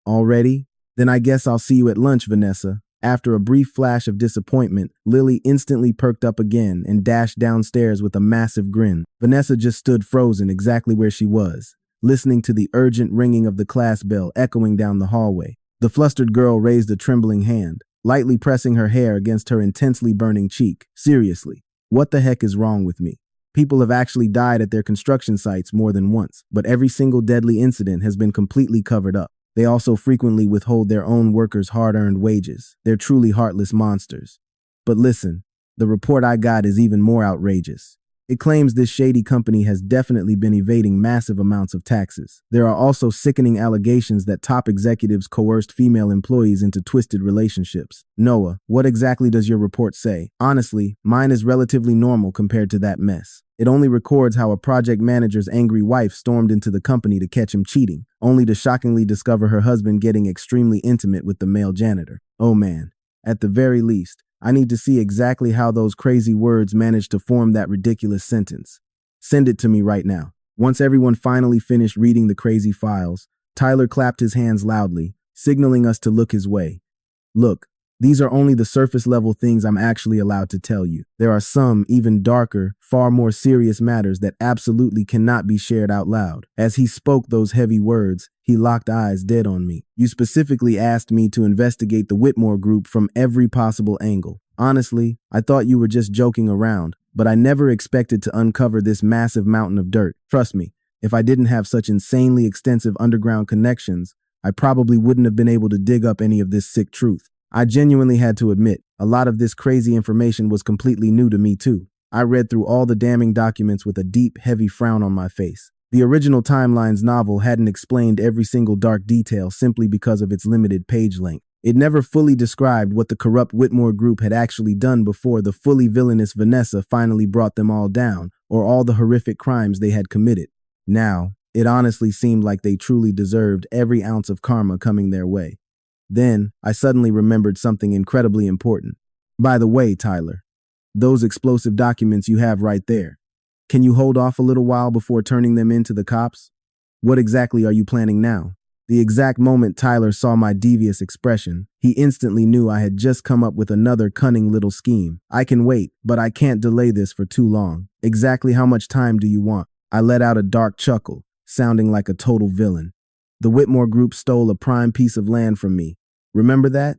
S1: "Already? Then I guess I'll see you at lunch, Vanessa." After a brief flash of disappointment, Lily instantly perked up again and dashed downstairs with a massive grin. Vanessa just stood frozen exactly where she was, listening to the urgent ringing of the class bell echoing down the hallway. The flustered girl raised a trembling hand, lightly pressing her hair against her intensely burning cheek. "Seriously, what the heck is wrong with me? People have actually died at their construction sites more than once, but every single deadly incident has been completely covered up. They also frequently withhold their own workers' hard-earned wages. They're truly heartless monsters. But listen, the report I got is even more outrageous. It claims this shady company has definitely been evading massive amounts of taxes. There are also sickening allegations that top executives coerced female employees into twisted relationships. Noah, what exactly does your report say? Honestly, mine is relatively normal compared to that mess. It only records how a project manager's angry wife stormed into the company to catch him cheating, only to shockingly discover her husband getting extremely intimate with the male janitor. Oh man, at the very least, I need to see exactly how those crazy words managed to form that ridiculous sentence. Send it to me right now. Once everyone finally finished reading the crazy files, Tyler clapped his hands loudly, signaling us to look his way. "Look, these are only the surface level things I'm actually allowed to tell you. There are some even darker, far more serious matters that absolutely cannot be shared out loud." As he spoke those heavy words, he locked eyes dead on me. "You specifically asked me to investigate the Whitmore group from every possible angle. Honestly, I thought you were just joking around, but I never expected to uncover this massive mountain of dirt. Trust me, if I didn't have such insanely extensive underground connections, I probably wouldn't have been able to dig up any of this sick truth. I genuinely had to admit, a lot of this crazy information was completely new to me too. I read through all the damning documents with a deep, heavy frown on my face. The original Timelines novel hadn't explained every single dark detail simply because of its limited page length. It never fully described what the corrupt Whitmore group had actually done before the fully villainous Vanessa finally brought them all down, or all the horrific crimes they had committed. Now, it honestly seemed like they truly deserved every ounce of karma coming their way. Then, I suddenly remembered something incredibly important. By the way, Tyler, those explosive documents you have right there, can you hold off a little while before turning them in to the cops? What exactly are you planning now? The exact moment Tyler saw my devious expression, he instantly knew I had just come up with another cunning little scheme. I can wait, but I can't delay this for too long. Exactly how much time do you want? I let out a dark chuckle, sounding like a total villain. The Whitmore group stole a prime piece of land from me. Remember that?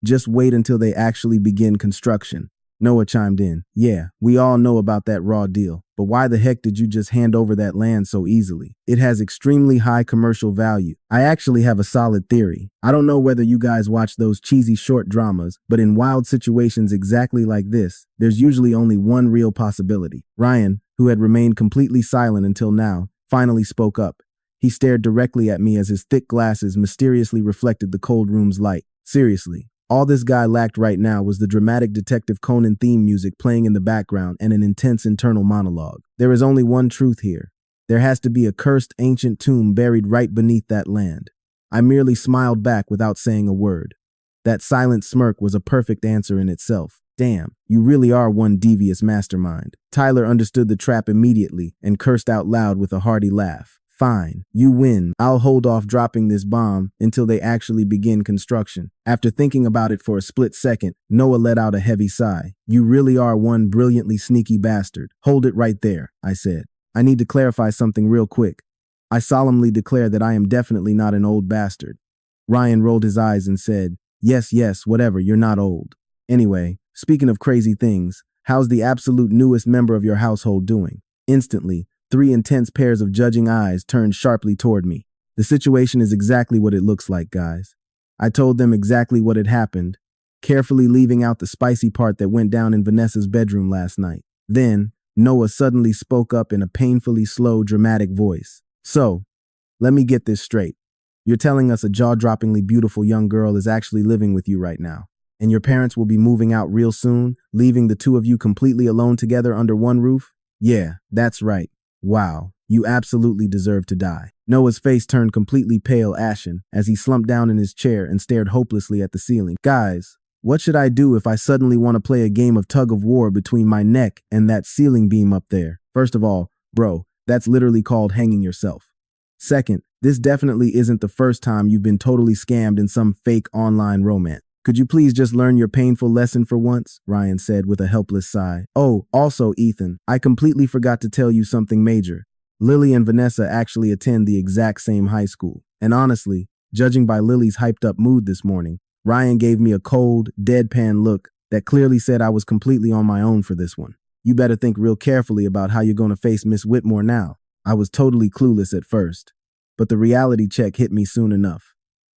S1: Just wait until they actually begin construction. Noah chimed in. Yeah, we all know about that raw deal, but why the heck did you just hand over that land so easily? It has extremely high commercial value. I actually have a solid theory. I don't know whether you guys watch those cheesy short dramas, but in wild situations exactly like this, there's usually only one real possibility. Ryan, who had remained completely silent until now, finally spoke up. He stared directly at me as his thick glasses mysteriously reflected the cold room's light. Seriously. All this guy lacked right now was the dramatic Detective Conan theme music playing in the background and an intense internal monologue. There is only one truth here. There has to be a cursed ancient tomb buried right beneath that land. I merely smiled back without saying a word. That silent smirk was a perfect answer in itself. Damn, you really are one devious mastermind. Tyler understood the trap immediately and cursed out loud with a hearty laugh. Fine, you win. I'll hold off dropping this bomb until they actually begin construction. After thinking about it for a split second, Noah let out a heavy sigh. You really are one brilliantly sneaky bastard. Hold it right there, I said. I need to clarify something real quick. I solemnly declare that I am definitely not an old bastard. Ryan rolled his eyes and said, yes, whatever, you're not old. Anyway, speaking of crazy things, how's the absolute newest member of your household doing? Instantly, 3 intense pairs of judging eyes turned sharply toward me. The situation is exactly what it looks like, guys. I told them exactly what had happened, carefully leaving out the spicy part that went down in Vanessa's bedroom last night. Then, Noah suddenly spoke up in a painfully slow, dramatic voice. So, let me get this straight. You're telling us a jaw-droppingly beautiful young girl is actually living with you right now, and your parents will be moving out real soon, leaving the two of you completely alone together under one roof? Yeah, that's right. Wow, you absolutely deserve to die. Noah's face turned completely pale ashen as he slumped down in his chair and stared hopelessly at the ceiling. Guys, what should I do if I suddenly want to play a game of tug of war between my neck and that ceiling beam up there? First of all, bro, that's literally called hanging yourself. Second, this definitely isn't the first time you've been totally scammed in some fake online romance. Could you please just learn your painful lesson for once? Ryan said with a helpless sigh. Oh, also, Ethan, I completely forgot to tell you something major. Lily and Vanessa actually attend the exact same high school. And honestly, judging by Lily's hyped up mood this morning, Ryan gave me a cold, deadpan look that clearly said I was completely on my own for this one. You better think real carefully about how you're going to face Miss Whitmore now. I was totally clueless at first, but the reality check hit me soon enough.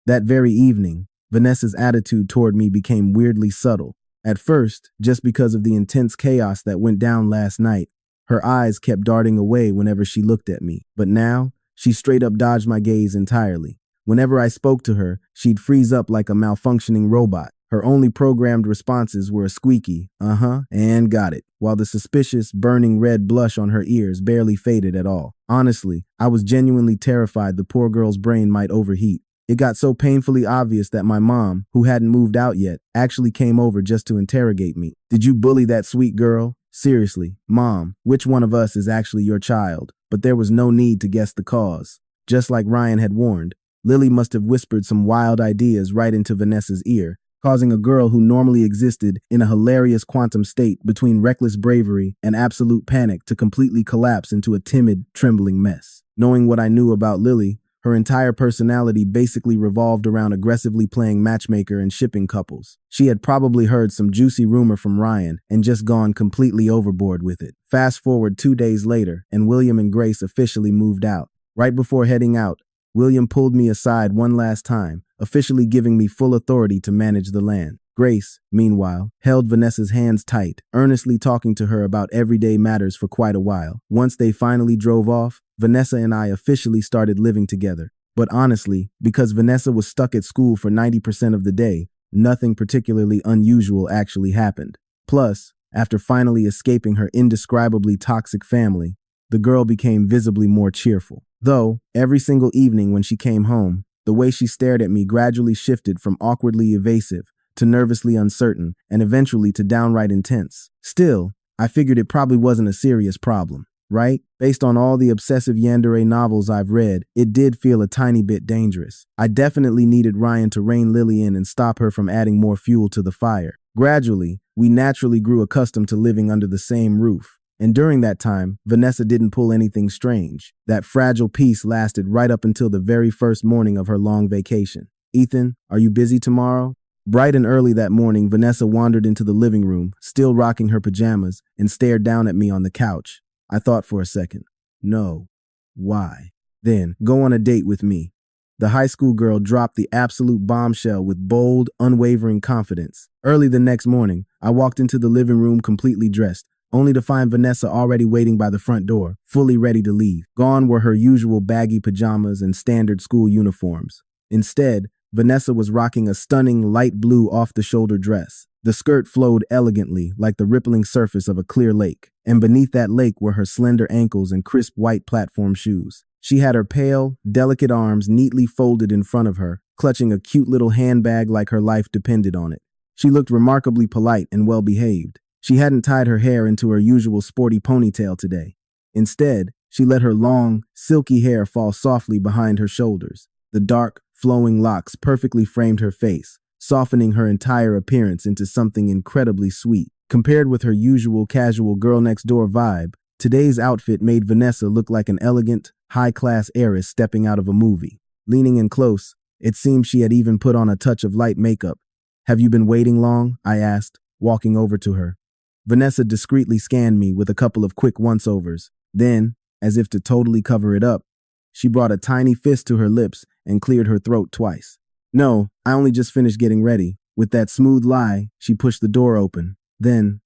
S1: That very evening, Vanessa's attitude toward me became weirdly subtle. At first, just because of the intense chaos that went down last night, her eyes kept darting away whenever she looked at me. But now, she straight up dodged my gaze entirely. Whenever I spoke to her, she'd freeze up like a malfunctioning robot. Her only programmed responses were a squeaky, and got it, while the suspicious, burning red blush on her ears barely faded at all. Honestly, I was genuinely terrified the poor girl's brain might overheat. It got so painfully obvious that my mom, who hadn't moved out yet, actually came over just to interrogate me. Did you bully that sweet girl? Seriously, Mom, which one of us is actually your child? But there was no need to guess the cause. Just like Ryan had warned, Lily must have whispered some wild ideas right into Vanessa's ear, causing a girl who normally existed in a hilarious quantum state between reckless bravery and absolute panic to completely collapse into a timid, trembling mess. Knowing what I knew about Lily, Her entire personality basically revolved around aggressively playing matchmaker and shipping couples. She had probably heard some juicy rumor from Ryan and just gone completely overboard with it. Fast forward 2 days later, and William and Grace officially moved out. Right before heading out, William pulled me aside one last time, officially giving me full authority to manage the land. Grace, meanwhile, held Vanessa's hands tight, earnestly talking to her about everyday matters for quite a while. Once they finally drove off, Vanessa and I officially started living together. But honestly, because Vanessa was stuck at school for 90% of the day, nothing particularly unusual actually happened. Plus, after finally escaping her indescribably toxic family, the girl became visibly more cheerful. Though, every single evening when she came home, the way she stared at me gradually shifted from awkwardly evasive to nervously uncertain, and eventually to downright intense. Still, I figured it probably wasn't a serious problem, right? Based on all the obsessive yandere novels I've read, it did feel a tiny bit dangerous. I definitely needed Ryan to rein Lily in and stop her from adding more fuel to the fire. Gradually, we naturally grew accustomed to living under the same roof. And during that time, Vanessa didn't pull anything strange. That fragile peace lasted right up until the very first morning of her long vacation. "Ethan, are you busy tomorrow?" Bright and early that morning, Vanessa wandered into the living room, still rocking her pajamas, and stared down at me on the couch. I thought for a second. No. Why? Then, "Go on a date with me." The high school girl dropped the absolute bombshell with bold, unwavering confidence. Early the next morning, I walked into the living room completely dressed, only to find Vanessa already waiting by the front door, fully ready to leave. Gone were her usual baggy pajamas and standard school uniforms. Instead, Vanessa was rocking a stunning light blue off-the-shoulder dress. The skirt flowed elegantly, like the rippling surface of a clear lake, and beneath that lake were her slender ankles and crisp white platform shoes. She had her pale, delicate arms neatly folded in front of her, clutching a cute little handbag like her life depended on it. She looked remarkably polite and well-behaved. She hadn't tied her hair into her usual sporty ponytail today. Instead, she let her long, silky hair fall softly behind her shoulders. The dark, flowing locks perfectly framed her face, softening her entire appearance into something incredibly sweet. Compared with her usual casual girl-next-door vibe, today's outfit made Vanessa look like an elegant, high-class heiress stepping out of a movie. Leaning in close, it seemed she had even put on a touch of light makeup. "Have you been waiting long?" I asked, walking over to her. Vanessa discreetly scanned me with a couple of quick once-overs. Then, as if to totally cover it up, she brought a tiny fist to her lips and cleared her throat twice. "No, I only just finished getting ready." With that smooth lie, she pushed the door open. Then,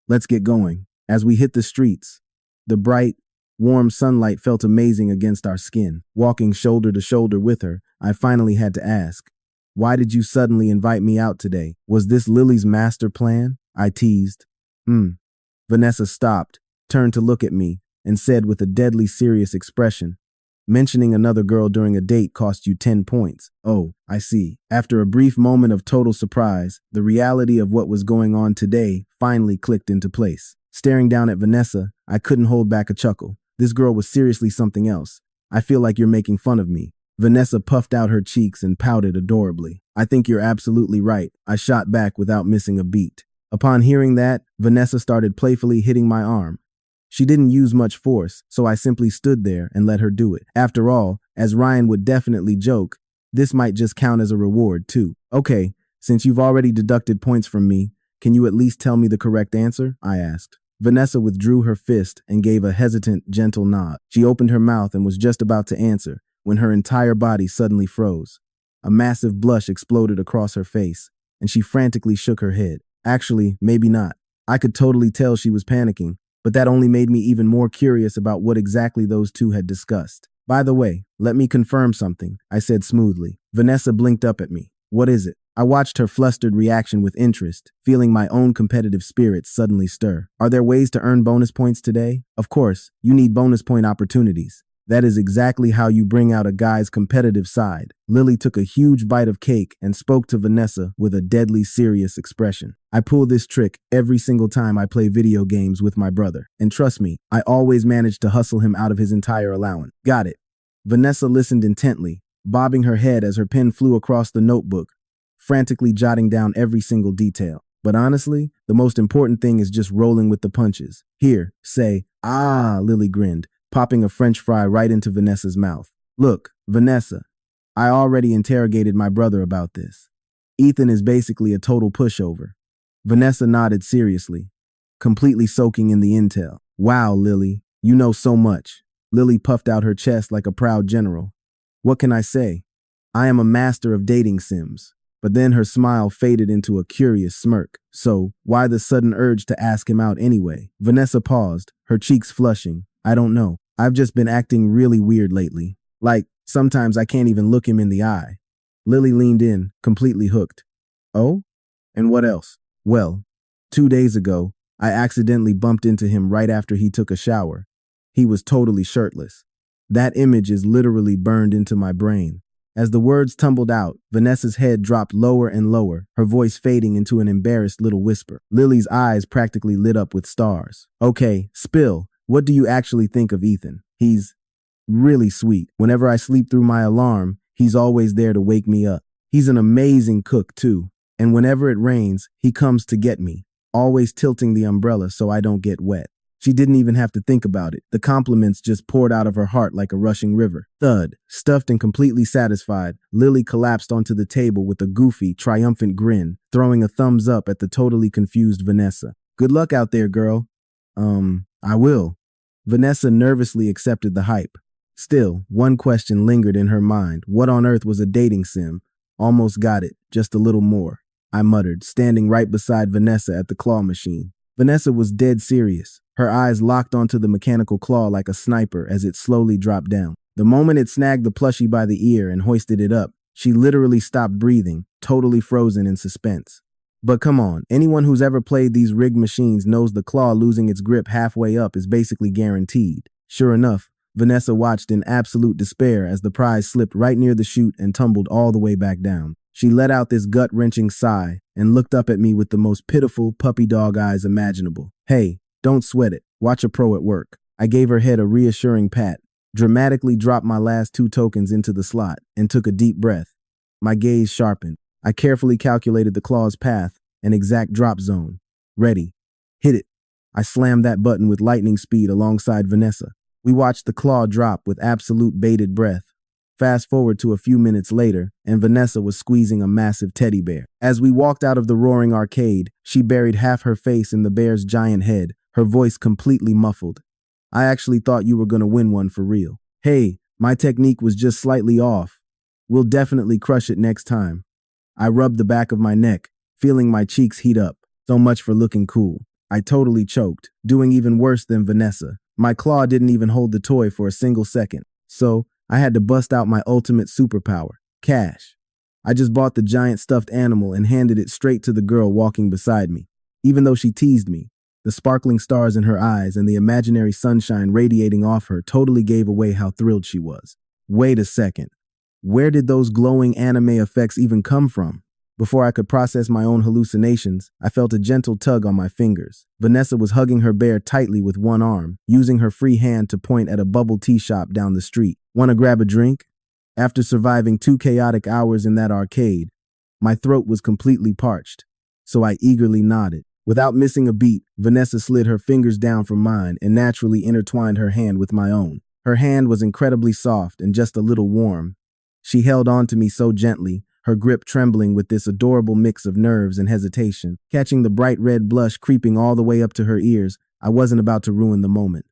S1: "Let's get going." As we hit the streets, the bright, warm sunlight felt amazing against our skin. Walking shoulder to shoulder with her, I finally had to ask, "Why did you suddenly invite me out today? Was this Lily's master plan?" I teased. Vanessa stopped, turned to look at me, and said with a deadly serious expression, "Mentioning another girl during a date cost you 10 points. Oh, I see." After a brief moment of total surprise, the reality of what was going on today finally clicked into place. Staring down at Vanessa, I couldn't hold back a chuckle. This girl was seriously something else. "I feel like you're making fun of me." Vanessa puffed out her cheeks and pouted adorably. "I think you're absolutely right," I shot back without missing a beat. Upon hearing that, Vanessa started playfully hitting my arm. She didn't use much force, so I simply stood there and let her do it. After all, as Ryan would definitely joke, this might just count as a reward too. "Okay, since you've already deducted points from me, can you at least tell me the correct answer?" I asked. Vanessa withdrew her fist and gave a hesitant, gentle nod. She opened her mouth and was just about to answer when her entire body suddenly froze. A massive blush exploded across her face, and she frantically shook her head. Actually, maybe not. I could totally tell she was panicking, but that only made me even more curious about what exactly those two had discussed. "By the way, let me confirm something," I said smoothly. Vanessa blinked up at me. "What is it?" I watched her flustered reaction with interest, feeling my own competitive spirits suddenly stir. "Are there ways to earn bonus points today?" "Of course, you need bonus point opportunities. That is exactly how you bring out a guy's competitive side." Lily took a huge bite of cake and spoke to Vanessa with a deadly serious expression. "I pull this trick every single time I play video games with my brother. And trust me, I always manage to hustle him out of his entire allowance." "Got it." Vanessa listened intently, bobbing her head as her pen flew across the notebook, frantically jotting down every single detail. "But honestly, the most important thing is just rolling with the punches. Here, say, 'Ah,'" Lily grinned, popping a French fry right into Vanessa's mouth. Look, Vanessa, I already interrogated my brother about this. Ethan is basically a total pushover. Vanessa nodded seriously, completely soaking in the intel. Wow, Lily, you know so much. Lily puffed out her chest like a proud general. What can I say? I am a master of dating sims. But then her smile faded into a curious smirk. So, why the sudden urge to ask him out anyway? Vanessa paused, her cheeks flushing. I don't know. I've just been acting really weird lately. Like, sometimes I can't even look him in the eye. Lily leaned in, completely hooked. Oh? And what else? Well, 2 days ago, I accidentally bumped into him right after he took a shower. He was totally shirtless. That image is literally burned into my brain. As the words tumbled out, Vanessa's head dropped lower and lower, her voice fading into an embarrassed little whisper. Lily's eyes practically lit up with stars. Okay, spill. What do you actually think of Ethan? He's really sweet. Whenever I sleep through my alarm, he's always there to wake me up. He's an amazing cook, too. And whenever it rains, he comes to get me, always tilting the umbrella so I don't get wet. She didn't even have to think about it. The compliments just poured out of her heart like a rushing river. Thud. Stuffed and completely satisfied, Lily collapsed onto the table with a goofy, triumphant grin, throwing a thumbs up at the totally confused Vanessa. Good luck out there, girl. I will. Vanessa nervously accepted the hype. Still, one question lingered in her mind. What on earth was a dating sim? Almost got it, just a little more, I muttered, standing right beside Vanessa at the claw machine. Vanessa was dead serious. Her eyes locked onto the mechanical claw like a sniper as it slowly dropped down. The moment it snagged the plushie by the ear and hoisted it up, she literally stopped breathing, totally frozen in suspense. But come on, anyone who's ever played these rigged machines knows the claw losing its grip halfway up is basically guaranteed. Sure enough, Vanessa watched in absolute despair as the prize slipped right near the chute and tumbled all the way back down. She let out this gut-wrenching sigh and looked up at me with the most pitiful puppy dog eyes imaginable. Hey, don't sweat it. Watch a pro at work. I gave her head a reassuring pat, dramatically dropped my last 2 tokens into the slot, and took a deep breath. My gaze sharpened. I carefully calculated the claw's path and exact drop zone. Ready. Hit it. I slammed that button with lightning speed alongside Vanessa. We watched the claw drop with absolute bated breath. Fast forward to a few minutes later, and Vanessa was squeezing a massive teddy bear. As we walked out of the roaring arcade, she buried half her face in the bear's giant head, her voice completely muffled. I actually thought you were gonna win one for real. Hey, my technique was just slightly off. We'll definitely crush it next time. I rubbed the back of my neck, feeling my cheeks heat up. So much for looking cool. I totally choked, doing even worse than Vanessa. My claw didn't even hold the toy for a single second. So, I had to bust out my ultimate superpower, cash. I just bought the giant stuffed animal and handed it straight to the girl walking beside me. Even though she teased me, the sparkling stars in her eyes and the imaginary sunshine radiating off her totally gave away how thrilled she was. Wait a second. Where did those glowing anime effects even come from? Before I could process my own hallucinations, I felt a gentle tug on my fingers. Vanessa was hugging her bear tightly with one arm, using her free hand to point at a bubble tea shop down the street. Want to grab a drink? After surviving 2 chaotic hours in that arcade, my throat was completely parched, so I eagerly nodded. Without missing a beat, Vanessa slid her fingers down from mine and naturally intertwined her hand with my own. Her hand was incredibly soft and just a little warm. She held on to me so gently, her grip trembling with this adorable mix of nerves and hesitation. Catching the bright red blush creeping all the way up to her ears, I wasn't about to ruin the moment.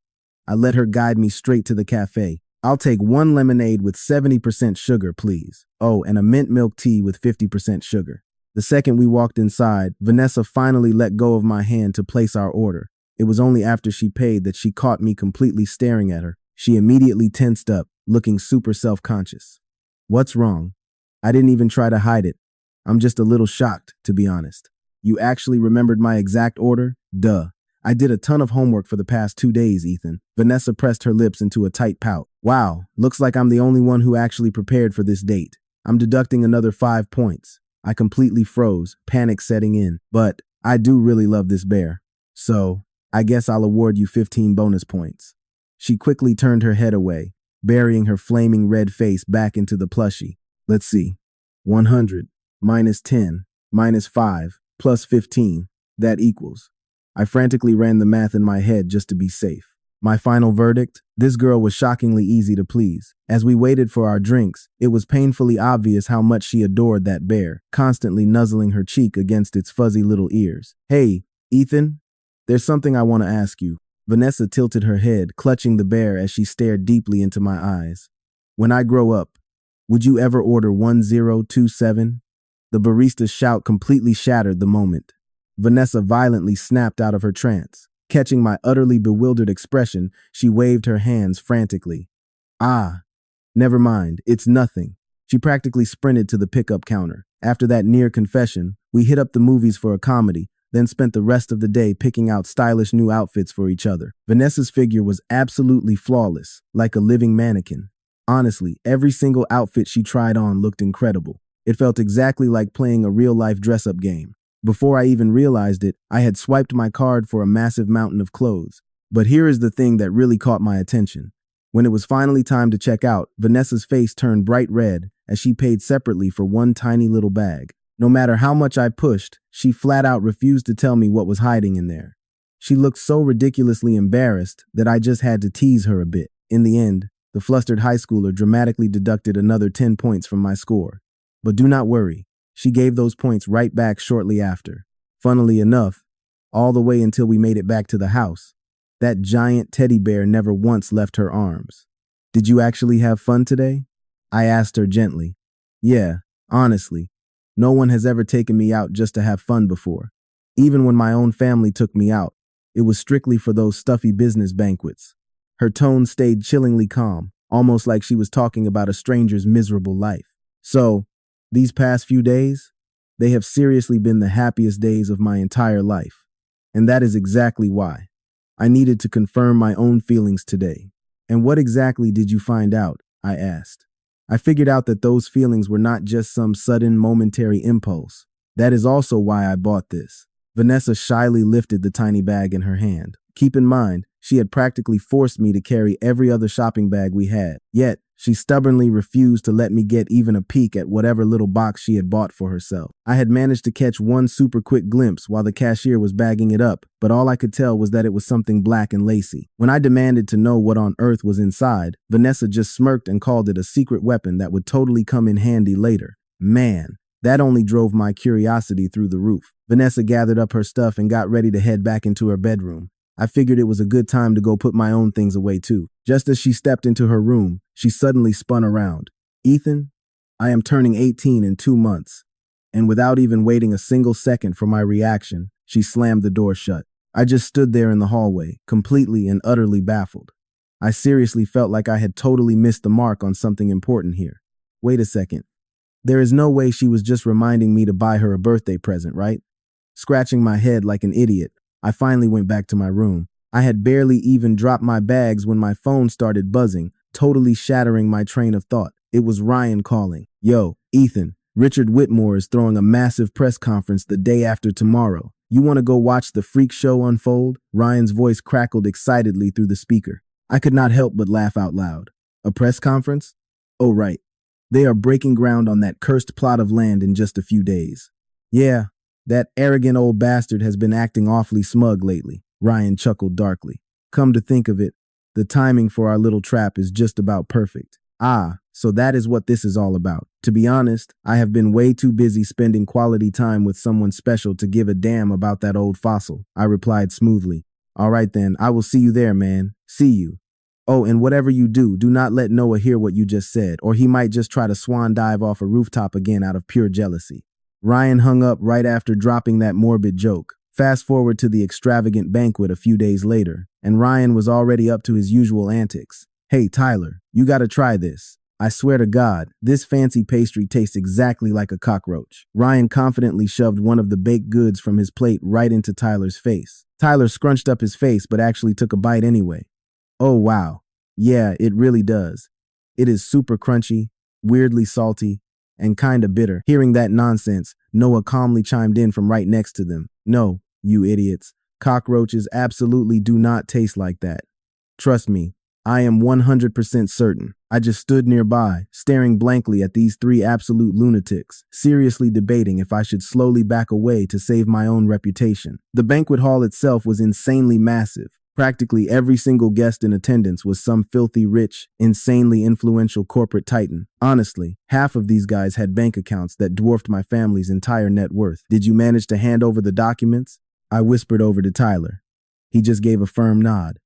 S1: I let her guide me straight to the cafe. I'll take 1 lemonade with 70% sugar, please. Oh, and a mint milk tea with 50% sugar. The second we walked inside, Vanessa finally let go of my hand to place our order. It was only after she paid that she caught me completely staring at her. She immediately tensed up, looking super self-conscious. What's wrong? I didn't even try to hide it. I'm just a little shocked, to be honest. You actually remembered my exact order? Duh. I did a ton of homework for the past 2 days, Ethan. Vanessa pressed her lips into a tight pout. Wow, looks like I'm the only one who actually prepared for this date. I'm deducting another 5 points. I completely froze, panic setting in. But I do really love this bear. So, I guess I'll award you 15 bonus points. She quickly turned her head away, burying her flaming red face back into the plushie. Let's see. 100 minus 10 minus 5 plus 15. That equals. I frantically ran the math in my head just to be safe. My final verdict? This girl was shockingly easy to please. As we waited for our drinks, it was painfully obvious how much she adored that bear, constantly nuzzling her cheek against its fuzzy little ears. Hey, Ethan, there's something I want to ask you. Vanessa tilted her head, clutching the bear as she stared deeply into my eyes. When I grow up, would you ever order 1027? The barista's shout completely shattered the moment. Vanessa violently snapped out of her trance. Catching my utterly bewildered expression, she waved her hands frantically. Ah, never mind, it's nothing. She practically sprinted to the pickup counter. After that near confession, we hit up the movies for a comedy, then spent the rest of the day picking out stylish new outfits for each other. Vanessa's figure was absolutely flawless, like a living mannequin. Honestly, every single outfit she tried on looked incredible. It felt exactly like playing a real-life dress-up game. Before I even realized it, I had swiped my card for a massive mountain of clothes. But here is the thing that really caught my attention. When it was finally time to check out, Vanessa's face turned bright red as she paid separately for one tiny little bag. No matter how much I pushed, she flat out refused to tell me what was hiding in there. She looked so ridiculously embarrassed that I just had to tease her a bit. In the end, the flustered high schooler dramatically deducted another 10 points from my score. But do not worry, she gave those points right back shortly after. Funnily enough, all the way until we made it back to the house, that giant teddy bear never once left her arms. Did you actually have fun today? I asked her gently. Yeah, honestly, no one has ever taken me out just to have fun before. Even when my own family took me out, it was strictly for those stuffy business banquets. Her tone stayed chillingly calm, almost like she was talking about a stranger's miserable life. So, these past few days, they have seriously been the happiest days of my entire life. And that is exactly why I needed to confirm my own feelings today. And what exactly did you find out? I asked. I figured out that those feelings were not just some sudden momentary impulse. That is also why I bought this. Vanessa shyly lifted the tiny bag in her hand. Keep in mind, she had practically forced me to carry every other shopping bag we had. Yet, she stubbornly refused to let me get even a peek at whatever little box she had bought for herself. I had managed to catch one super quick glimpse while the cashier was bagging it up, but all I could tell was that it was something black and lacy. When I demanded to know what on earth was inside, Vanessa just smirked and called it a secret weapon that would totally come in handy later. Man, that only drove my curiosity through the roof. Vanessa gathered up her stuff and got ready to head back into her bedroom. I figured it was a good time to go put my own things away too. Just as she stepped into her room, she suddenly spun around. Ethan, I am turning 18 in 2 months. And without even waiting a single second for my reaction, she slammed the door shut. I just stood there in the hallway, completely and utterly baffled. I seriously felt like I had totally missed the mark on something important here. Wait a second. There is no way she was just reminding me to buy her a birthday present, right? Scratching my head like an idiot, I finally went back to my room. I had barely even dropped my bags when my phone started buzzing, totally shattering my train of thought. It was Ryan calling. Yo, Ethan, Richard Whitmore is throwing a massive press conference the day after tomorrow. You want to go watch the freak show unfold? Ryan's voice crackled excitedly through the speaker. I could not help but laugh out loud. A press conference? Oh, right. They are breaking ground on that cursed plot of land in just a few days. Yeah, that arrogant old bastard has been acting awfully smug lately. Ryan chuckled darkly. Come to think of it, the timing for our little trap is just about perfect. Ah, so that is what this is all about. To be honest, I have been way too busy spending quality time with someone special to give a damn about that old fossil, I replied smoothly. All right then, I will see you there, man. See you. Oh, and whatever you do, do not let Noah hear what you just said, or he might just try to swan dive off a rooftop again out of pure jealousy. Ryan hung up right after dropping that morbid joke. Fast forward to the extravagant banquet a few days later, and Ryan was already up to his usual antics. Hey, Tyler, you gotta try this. I swear to God, this fancy pastry tastes exactly like a cockroach. Ryan confidently shoved one of the baked goods from his plate right into Tyler's face. Tyler scrunched up his face but actually took a bite anyway. Oh wow, yeah, it really does. It is super crunchy, weirdly salty, and kinda bitter. Hearing that nonsense, Noah calmly chimed in from right next to them. No, you idiots. Cockroaches absolutely do not taste like that. Trust me, I am 100% certain. I just stood nearby, staring blankly at these three absolute lunatics, seriously debating if I should slowly back away to save my own reputation. The banquet hall itself was insanely massive, Practically every single guest in attendance was some filthy rich, insanely influential corporate titan. Honestly, half of these guys had bank accounts that dwarfed my family's entire net worth. Did you manage to hand over the documents? I whispered over to Tyler. He just gave a firm nod.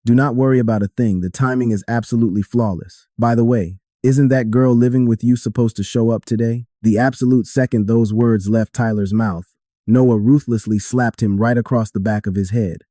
S1: Do not worry about a thing. The timing is absolutely flawless. By the way, isn't that girl living with you supposed to show up today? The absolute second those words left Tyler's mouth, Noah ruthlessly slapped him right across the back of his head.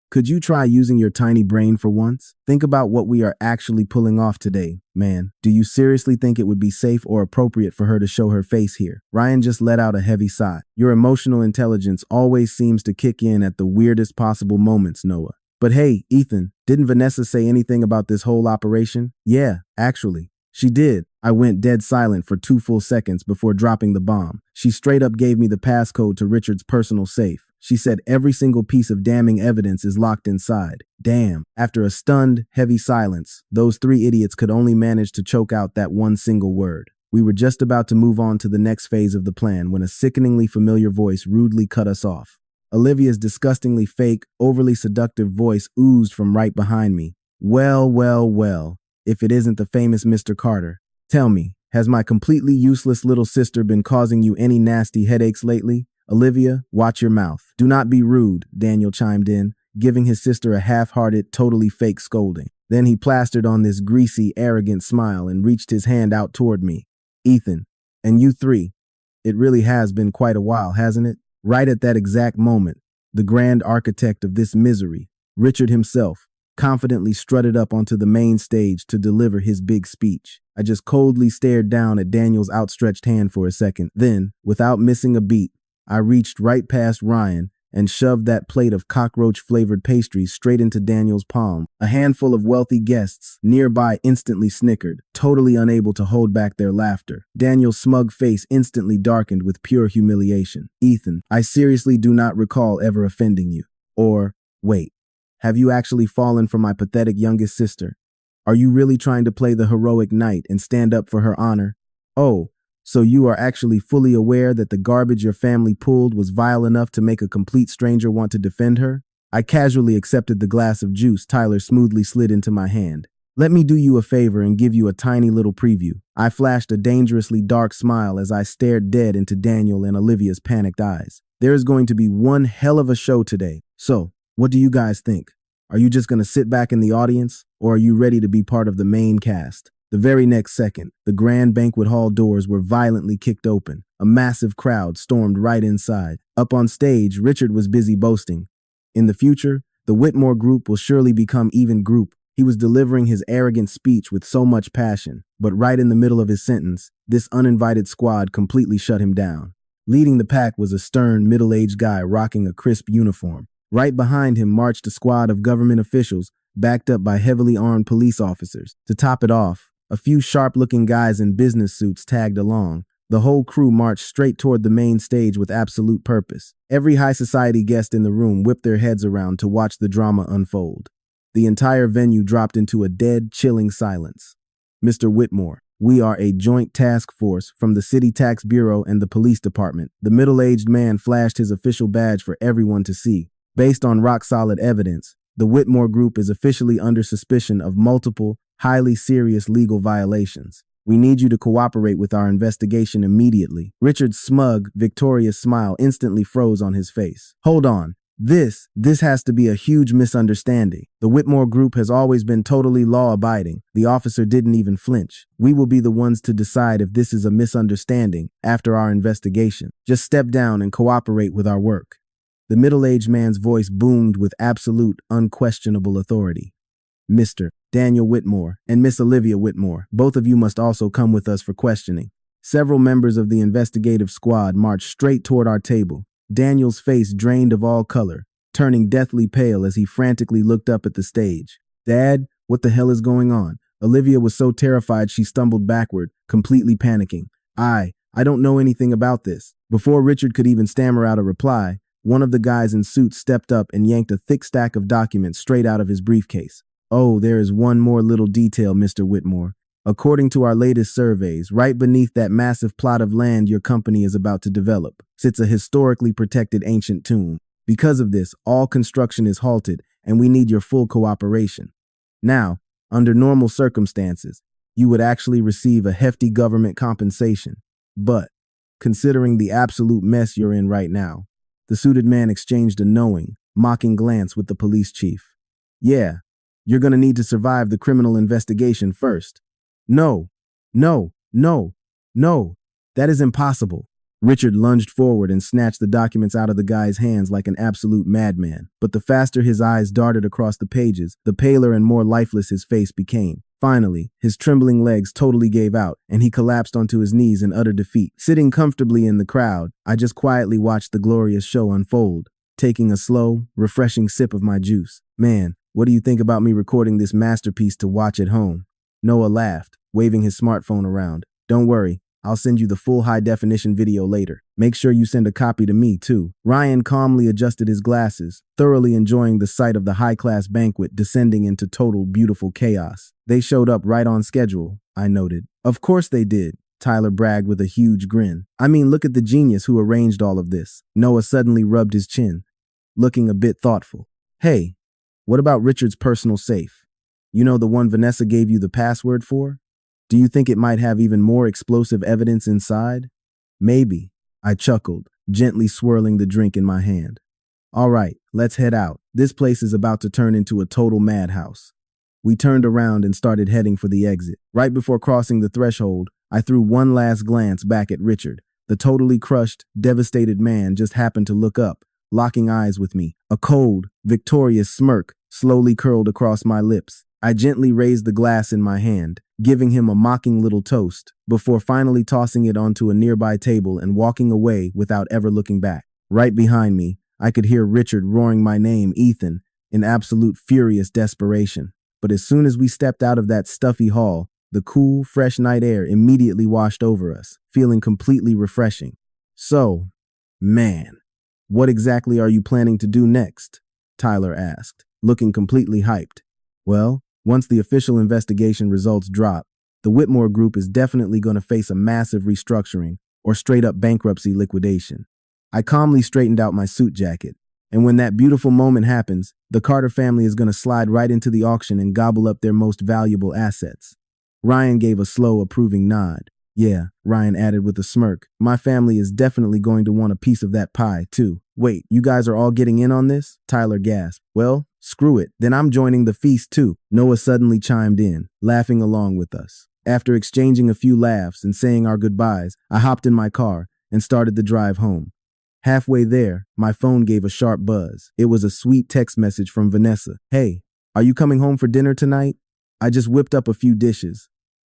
S1: Could you try using your tiny brain for once? Think about what we are actually pulling off today, man. Do you seriously think it would be safe or appropriate for her to show her face here? Ryan just let out a heavy sigh. Your emotional intelligence always seems to kick in at the weirdest possible moments, Noah. But hey, Ethan, didn't Vanessa say anything about this whole operation? Yeah, actually. She did. I went dead silent for 2 full seconds before dropping the bomb. She straight up gave me the passcode to Richard's personal safe. She said every single piece of damning evidence is locked inside. Damn. After a stunned, heavy silence, those 3 idiots could only manage to choke out that one single word. We were just about to move on to the next phase of the plan when a sickeningly familiar voice rudely cut us off. Olivia's disgustingly fake, overly seductive voice oozed from right behind me. Well, if it isn't the famous Mr. Carter. Tell me, has my completely useless little sister been causing you any nasty headaches lately? Olivia, watch your mouth. Do not be rude, Daniel chimed in, giving his sister a half-hearted, totally fake scolding. Then he plastered on this greasy, arrogant smile and reached his hand out toward me. Ethan, and you 3. It really has been quite a while, hasn't it? Right at that exact moment, the grand architect of this misery, Richard himself, confidently strutted up onto the main stage to deliver his big speech. I just coldly stared down at Daniel's outstretched hand for a second. Then, without missing a beat, I reached right past Ryan and shoved that plate of cockroach-flavored pastries straight into Daniel's palm. A handful of wealthy guests nearby instantly snickered, totally unable to hold back their laughter. Daniel's smug face instantly darkened with pure humiliation. Ethan, I seriously do not recall ever offending you. Or, wait, have you actually fallen for my pathetic youngest sister? Are you really trying to play the heroic knight and stand up for her honor? Oh, so you are actually fully aware that the garbage your family pulled was vile enough to make a complete stranger want to defend her? I casually accepted the glass of juice Tyler smoothly slid into my hand. Let me do you a favor and give you a tiny little preview. I flashed a dangerously dark smile as I stared dead into Daniel and Olivia's panicked eyes. There is going to be one hell of a show today. So, what do you guys think? Are you just going to sit back in the audience, or are you ready to be part of the main cast? The very next second, the grand banquet hall doors were violently kicked open. A massive crowd stormed right inside. Up on stage, Richard was busy boasting. In the future, the Whitmore group will surely become even group. He was delivering his arrogant speech with so much passion, but right in the middle of his sentence, this uninvited squad completely shut him down. Leading the pack was a stern, middle-aged guy rocking a crisp uniform. Right behind him marched a squad of government officials, backed up by heavily armed police officers. To top it off, a few sharp-looking guys in business suits tagged along. The whole crew marched straight toward the main stage with absolute purpose. Every high society guest in the room whipped their heads around to watch the drama unfold. The entire venue dropped into a dead, chilling silence. Mr. Whitmore, we are a joint task force from the City Tax Bureau and the police department. The middle-aged man flashed his official badge for everyone to see. Based on rock-solid evidence, the Whitmore Group is officially under suspicion of multiple, highly serious legal violations. We need you to cooperate with our investigation immediately. Richard's smug, victorious smile instantly froze on his face. Hold on. This has to be a huge misunderstanding. The Whitmore Group has always been totally law-abiding. The officer didn't even flinch. We will be the ones to decide if this is a misunderstanding after our investigation. Just step down and cooperate with our work. The middle-aged man's voice boomed with absolute, unquestionable authority. Mr. Daniel Whitmore and Miss Olivia Whitmore, both of you must also come with us for questioning. Several members of the investigative squad marched straight toward our table. Daniel's face drained of all color, turning deathly pale as he frantically looked up at the stage. Dad, what the hell is going on? Olivia was so terrified she stumbled backward, completely panicking. I don't know anything about this. Before Richard could even stammer out a reply, one of the guys in suits stepped up and yanked a thick stack of documents straight out of his briefcase. Oh, there is one more little detail, Mr. Whitmore. According to our latest surveys, right beneath that massive plot of land your company is about to develop, sits a historically protected ancient tomb. Because of this, all construction is halted and we need your full cooperation. Now, under normal circumstances, you would actually receive a hefty government compensation. But, considering the absolute mess you're in right now, the suited man exchanged a knowing, mocking glance with the police chief. Yeah, you're gonna need to survive the criminal investigation first. No, no, no, no, that is impossible. Richard lunged forward and snatched the documents out of the guy's hands like an absolute madman. But the faster his eyes darted across the pages, the paler and more lifeless his face became. Finally, his trembling legs totally gave out, and he collapsed onto his knees in utter defeat. Sitting comfortably in the crowd, I just quietly watched the glorious show unfold, taking a slow, refreshing sip of my juice. Man, what do you think about me recording this masterpiece to watch at home? Noah laughed, waving his smartphone around. Don't worry, I'll send you the full high-definition video later. Make sure you send a copy to me, too. Ryan calmly adjusted his glasses, thoroughly enjoying the sight of the high-class banquet descending into total beautiful chaos. They showed up right on schedule, I noted. Of course they did, Tyler bragged with a huge grin. I mean, look at the genius who arranged all of this. Noah suddenly rubbed his chin, looking a bit thoughtful. Hey, what about Richard's personal safe? You know, the one Vanessa gave you the password for? Do you think it might have even more explosive evidence inside? Maybe, I chuckled, gently swirling the drink in my hand. All right, let's head out. This place is about to turn into a total madhouse. We turned around and started heading for the exit. Right before crossing the threshold, I threw one last glance back at Richard. The totally crushed, devastated man just happened to look up, locking eyes with me. A cold, victorious smirk slowly curled across my lips. I gently raised the glass in my hand, giving him a mocking little toast, before finally tossing it onto a nearby table and walking away without ever looking back. Right behind me, I could hear Richard roaring my name, Ethan, in absolute furious desperation. But as soon as we stepped out of that stuffy hall, the cool, fresh night air immediately washed over us, feeling completely refreshing. So, man, what exactly are you planning to do next? Tyler asked, looking completely hyped. Well, once the official investigation results drop, the Whitmore Group is definitely going to face a massive restructuring or straight-up bankruptcy liquidation. I calmly straightened out my suit jacket, and when that beautiful moment happens, the Carter family is going to slide right into the auction and gobble up their most valuable assets. Ryan gave a slow, approving nod. Yeah, Ryan added with a smirk, my family is definitely going to want a piece of that pie, too. Wait, you guys are all getting in on this? Tyler gasped. Well, screw it, then I'm joining the feast too. Noah suddenly chimed in, laughing along with us. After exchanging a few laughs and saying our goodbyes, I hopped in my car and started the drive home. Halfway there, my phone gave a sharp buzz. It was a sweet text message from Vanessa. Hey, are you coming home for dinner tonight? I just whipped up a few dishes.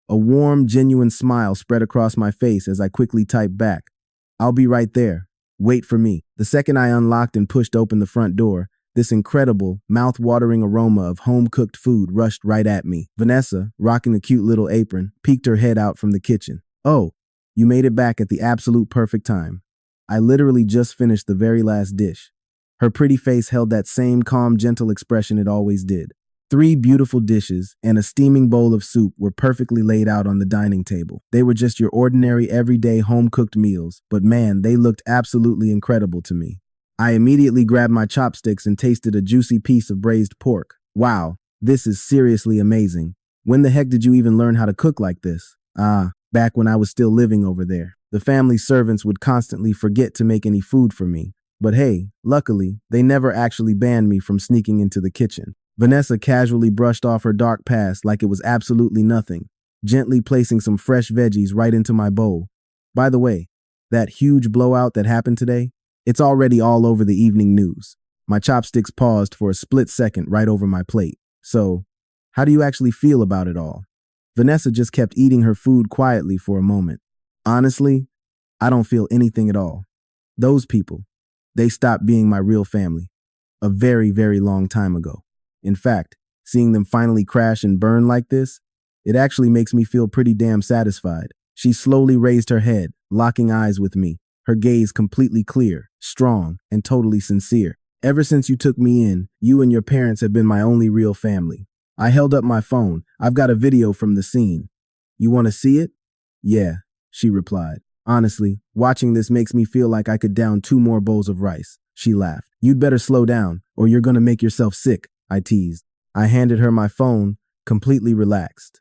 S1: A warm, genuine smile spread across my face as I quickly typed back. I'll be right there. Wait for me. The second I unlocked and pushed open the front door, this incredible, mouth-watering aroma of home-cooked food rushed right at me. Vanessa, rocking a cute little apron, peeked her head out from the kitchen. Oh, you made it back at the absolute perfect time. I literally just finished the very last dish. Her pretty face held that same calm, gentle expression it always did. 3 beautiful dishes and a steaming bowl of soup were perfectly laid out on the dining table. They were just your ordinary, everyday, home-cooked meals, but man, they looked absolutely incredible to me. I immediately grabbed my chopsticks and tasted a juicy piece of braised pork. Wow, this is seriously amazing. When the heck did you even learn how to cook like this? Back when I was still living over there. The family servants would constantly forget to make any food for me. But hey, luckily, they never actually banned me from sneaking into the kitchen. Vanessa casually brushed off her dark past like it was absolutely nothing, gently placing some fresh veggies right into my bowl. By the way, that huge blowout that happened today, it's already all over the evening news. My chopsticks paused for a split second right over my plate. So, how do you actually feel about it all? Vanessa just kept eating her food quietly for a moment. Honestly, I don't feel anything at all. Those people, they stopped being my real family a very, very long time ago. In fact, seeing them finally crash and burn like this, it actually makes me feel pretty damn satisfied. She slowly raised her head, locking eyes with me, her gaze completely clear, strong, and totally sincere. Ever since you took me in, you and your parents have been my only real family. I held up my phone. I've got a video from the scene. You want to see it? Yeah, she replied. Honestly, watching this makes me feel like I could down 2 more bowls of rice. She laughed. You'd better slow down, or you're gonna make yourself sick. I teased. I handed her my phone, completely relaxed.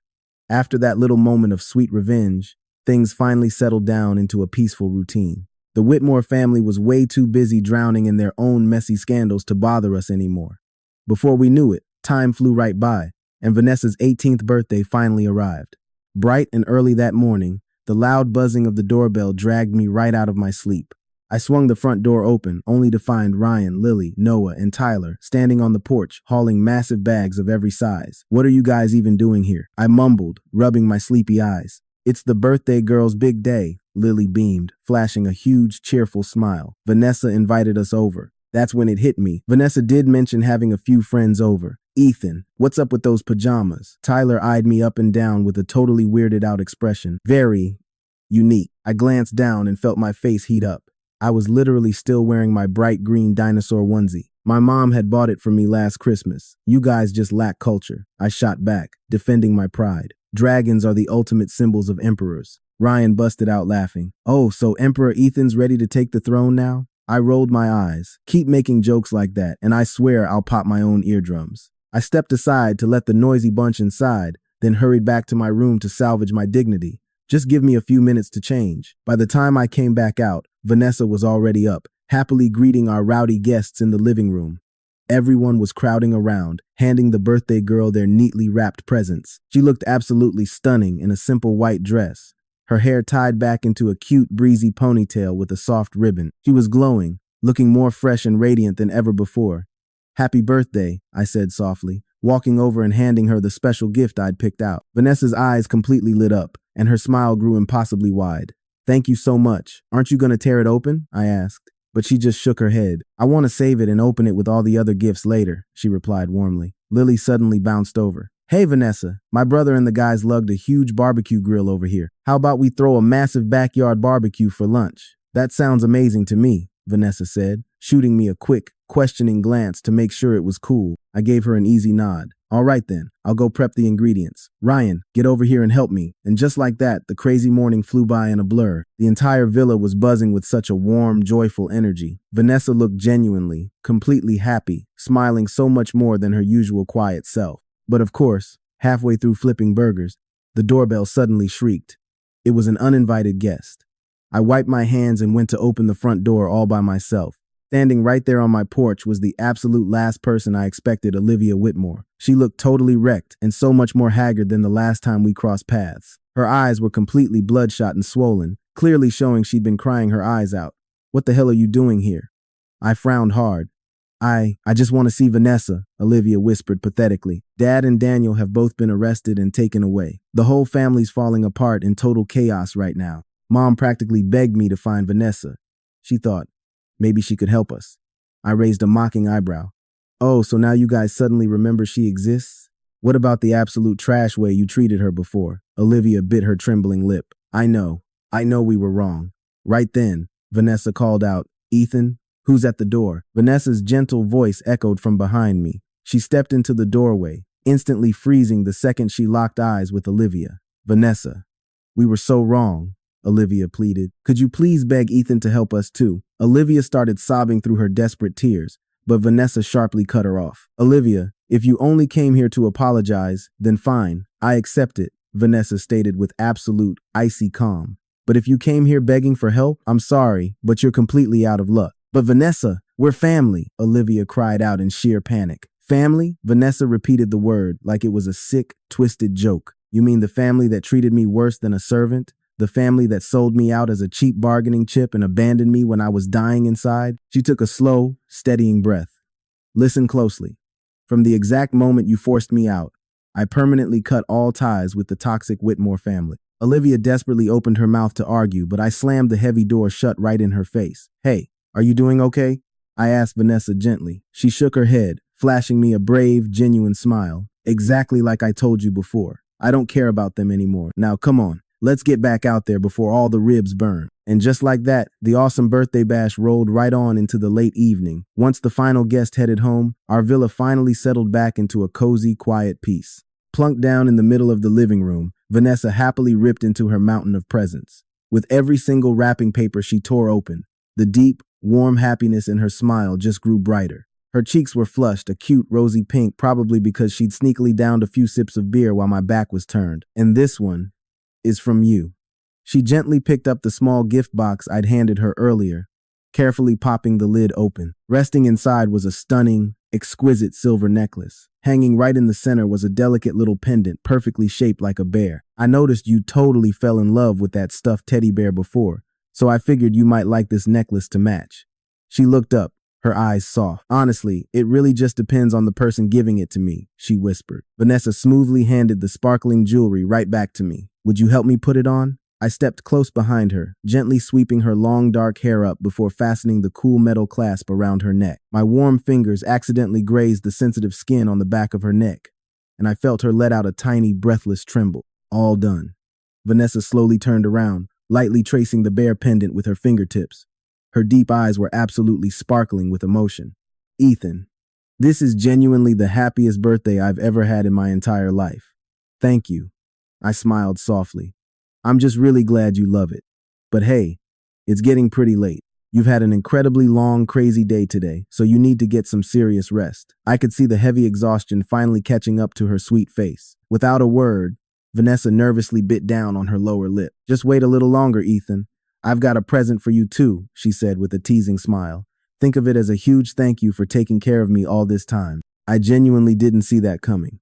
S1: After that little moment of sweet revenge, things finally settled down into a peaceful routine. The Whitmore family was way too busy drowning in their own messy scandals to bother us anymore. Before we knew it, time flew right by, and Vanessa's 18th birthday finally arrived. Bright and early that morning, the loud buzzing of the doorbell dragged me right out of my sleep. I swung the front door open, only to find Ryan, Lily, Noah, and Tyler standing on the porch, hauling massive bags of every size. "What are you guys even doing here?" I mumbled, rubbing my sleepy eyes. "It's the birthday girl's big day," Lily beamed, flashing a huge, cheerful smile. "Vanessa invited us over." That's when it hit me. Vanessa did mention having a few friends over. "Ethan, what's up with those pajamas?" Tyler eyed me up and down with a totally weirded out expression. "Very unique." I glanced down and felt my face heat up. I was literally still wearing my bright green dinosaur onesie. My mom had bought it for me last Christmas. "You guys just lack culture," I shot back, defending my pride. "Dragons are the ultimate symbols of emperors." Ryan busted out laughing. "Oh, so Emperor Ethan's ready to take the throne now?" I rolled my eyes. "Keep making jokes like that, and I swear I'll pop my own eardrums." I stepped aside to let the noisy bunch inside, then hurried back to my room to salvage my dignity. "Just give me a few minutes to change." By the time I came back out, Vanessa was already up, happily greeting our rowdy guests in the living room. Everyone was crowding around, handing the birthday girl their neatly wrapped presents. She looked absolutely stunning in a simple white dress, her hair tied back into a cute, breezy ponytail with a soft ribbon. She was glowing, looking more fresh and radiant than ever before. "Happy birthday," I said softly, walking over and handing her the special gift I'd picked out. Vanessa's eyes completely lit up, and her smile grew impossibly wide. "Thank you so much. Aren't you going to tear it open?" I asked. But she just shook her head. "I want to save it and open it with all the other gifts later," she replied warmly. Lily suddenly bounced over. "Hey, Vanessa, my brother and the guys lugged a huge barbecue grill over here. How about we throw a massive backyard barbecue for lunch?" "That sounds amazing to me," Vanessa said, shooting me a quick, questioning glance to make sure it was cool. I gave her an easy nod. "All right then, I'll go prep the ingredients. Ryan, get over here and help me." And just like that, the crazy morning flew by in a blur. The entire villa was buzzing with such a warm, joyful energy. Vanessa looked genuinely, completely happy, smiling so much more than her usual quiet self. But of course, halfway through flipping burgers, the doorbell suddenly shrieked. It was an uninvited guest. I wiped my hands and went to open the front door all by myself. Standing right there on my porch was the absolute last person I expected, Olivia Whitmore. She looked totally wrecked and so much more haggard than the last time we crossed paths. Her eyes were completely bloodshot and swollen, clearly showing she'd been crying her eyes out. "What the hell are you doing here?" I frowned hard. I just want to see Vanessa," Olivia whispered pathetically. "Dad and Daniel have both been arrested and taken away. The whole family's falling apart in total chaos right now. Mom practically begged me to find Vanessa. She thought maybe she could help us." I raised a mocking eyebrow. "Oh, so now you guys suddenly remember she exists? What about the absolute trash way you treated her before?" Olivia bit her trembling lip. I know we were wrong." Right then, Vanessa called out, "Ethan, who's at the door?" Vanessa's gentle voice echoed from behind me. She stepped into the doorway, instantly freezing the second she locked eyes with Olivia. "Vanessa, we were so wrong," Olivia pleaded. "Could you please beg Ethan to help us too?" Olivia started sobbing through her desperate tears, but Vanessa sharply cut her off. "Olivia, if you only came here to apologize, then fine, I accept it," Vanessa stated with absolute, icy calm. "But if you came here begging for help, I'm sorry, but you're completely out of luck." "But Vanessa, we're family," Olivia cried out in sheer panic. "Family?" Vanessa repeated the word like it was a sick, twisted joke. "You mean the family that treated me worse than a servant? The family that sold me out as a cheap bargaining chip and abandoned me when I was dying inside?" She took a slow, steadying breath. "Listen closely. From the exact moment you forced me out, I permanently cut all ties with the toxic Whitmore family." Olivia desperately opened her mouth to argue, but I slammed the heavy door shut right in her face. "Hey, are you doing okay?" I asked Vanessa gently. She shook her head, flashing me a brave, genuine smile. "Exactly like I told you before. I don't care about them anymore. Now come on. Let's get back out there before all the ribs burn." And just like that, the awesome birthday bash rolled right on into the late evening. Once the final guest headed home, our villa finally settled back into a cozy, quiet peace. Plunked down in the middle of the living room, Vanessa happily ripped into her mountain of presents. With every single wrapping paper she tore open, the deep, warm happiness in her smile just grew brighter. Her cheeks were flushed, a cute rosy pink, probably because she'd sneakily downed a few sips of beer while my back was turned. And this one is from you. She gently picked up the small gift box I'd handed her earlier, carefully popping the lid open. Resting inside was a stunning, exquisite silver necklace. Hanging right in the center was a delicate little pendant, perfectly shaped like a bear. I noticed you totally fell in love with that stuffed teddy bear before, so I figured you might like this necklace to match. She looked up, her eyes soft. Honestly, it really just depends on the person giving it to me, she whispered. Vanessa smoothly handed the sparkling jewelry right back to me. Would you help me put it on? I stepped close behind her, gently sweeping her long dark hair up before fastening the cool metal clasp around her neck. My warm fingers accidentally grazed the sensitive skin on the back of her neck, and I felt her let out a tiny, breathless tremble. All done. Vanessa slowly turned around, lightly tracing the bear pendant with her fingertips. Her deep eyes were absolutely sparkling with emotion. Ethan, this is genuinely the happiest birthday I've ever had in my entire life. Thank you. I smiled softly. I'm just really glad you love it. But hey, it's getting pretty late. You've had an incredibly long, crazy day today, so you need to get some serious rest. I could see the heavy exhaustion finally catching up to her sweet face. Without a word, Vanessa nervously bit down on her lower lip. Just wait a little longer, Ethan. I've got a present for you too, she said with a teasing smile. Think of it as a huge thank you for taking care of me all this time. I genuinely didn't see that coming.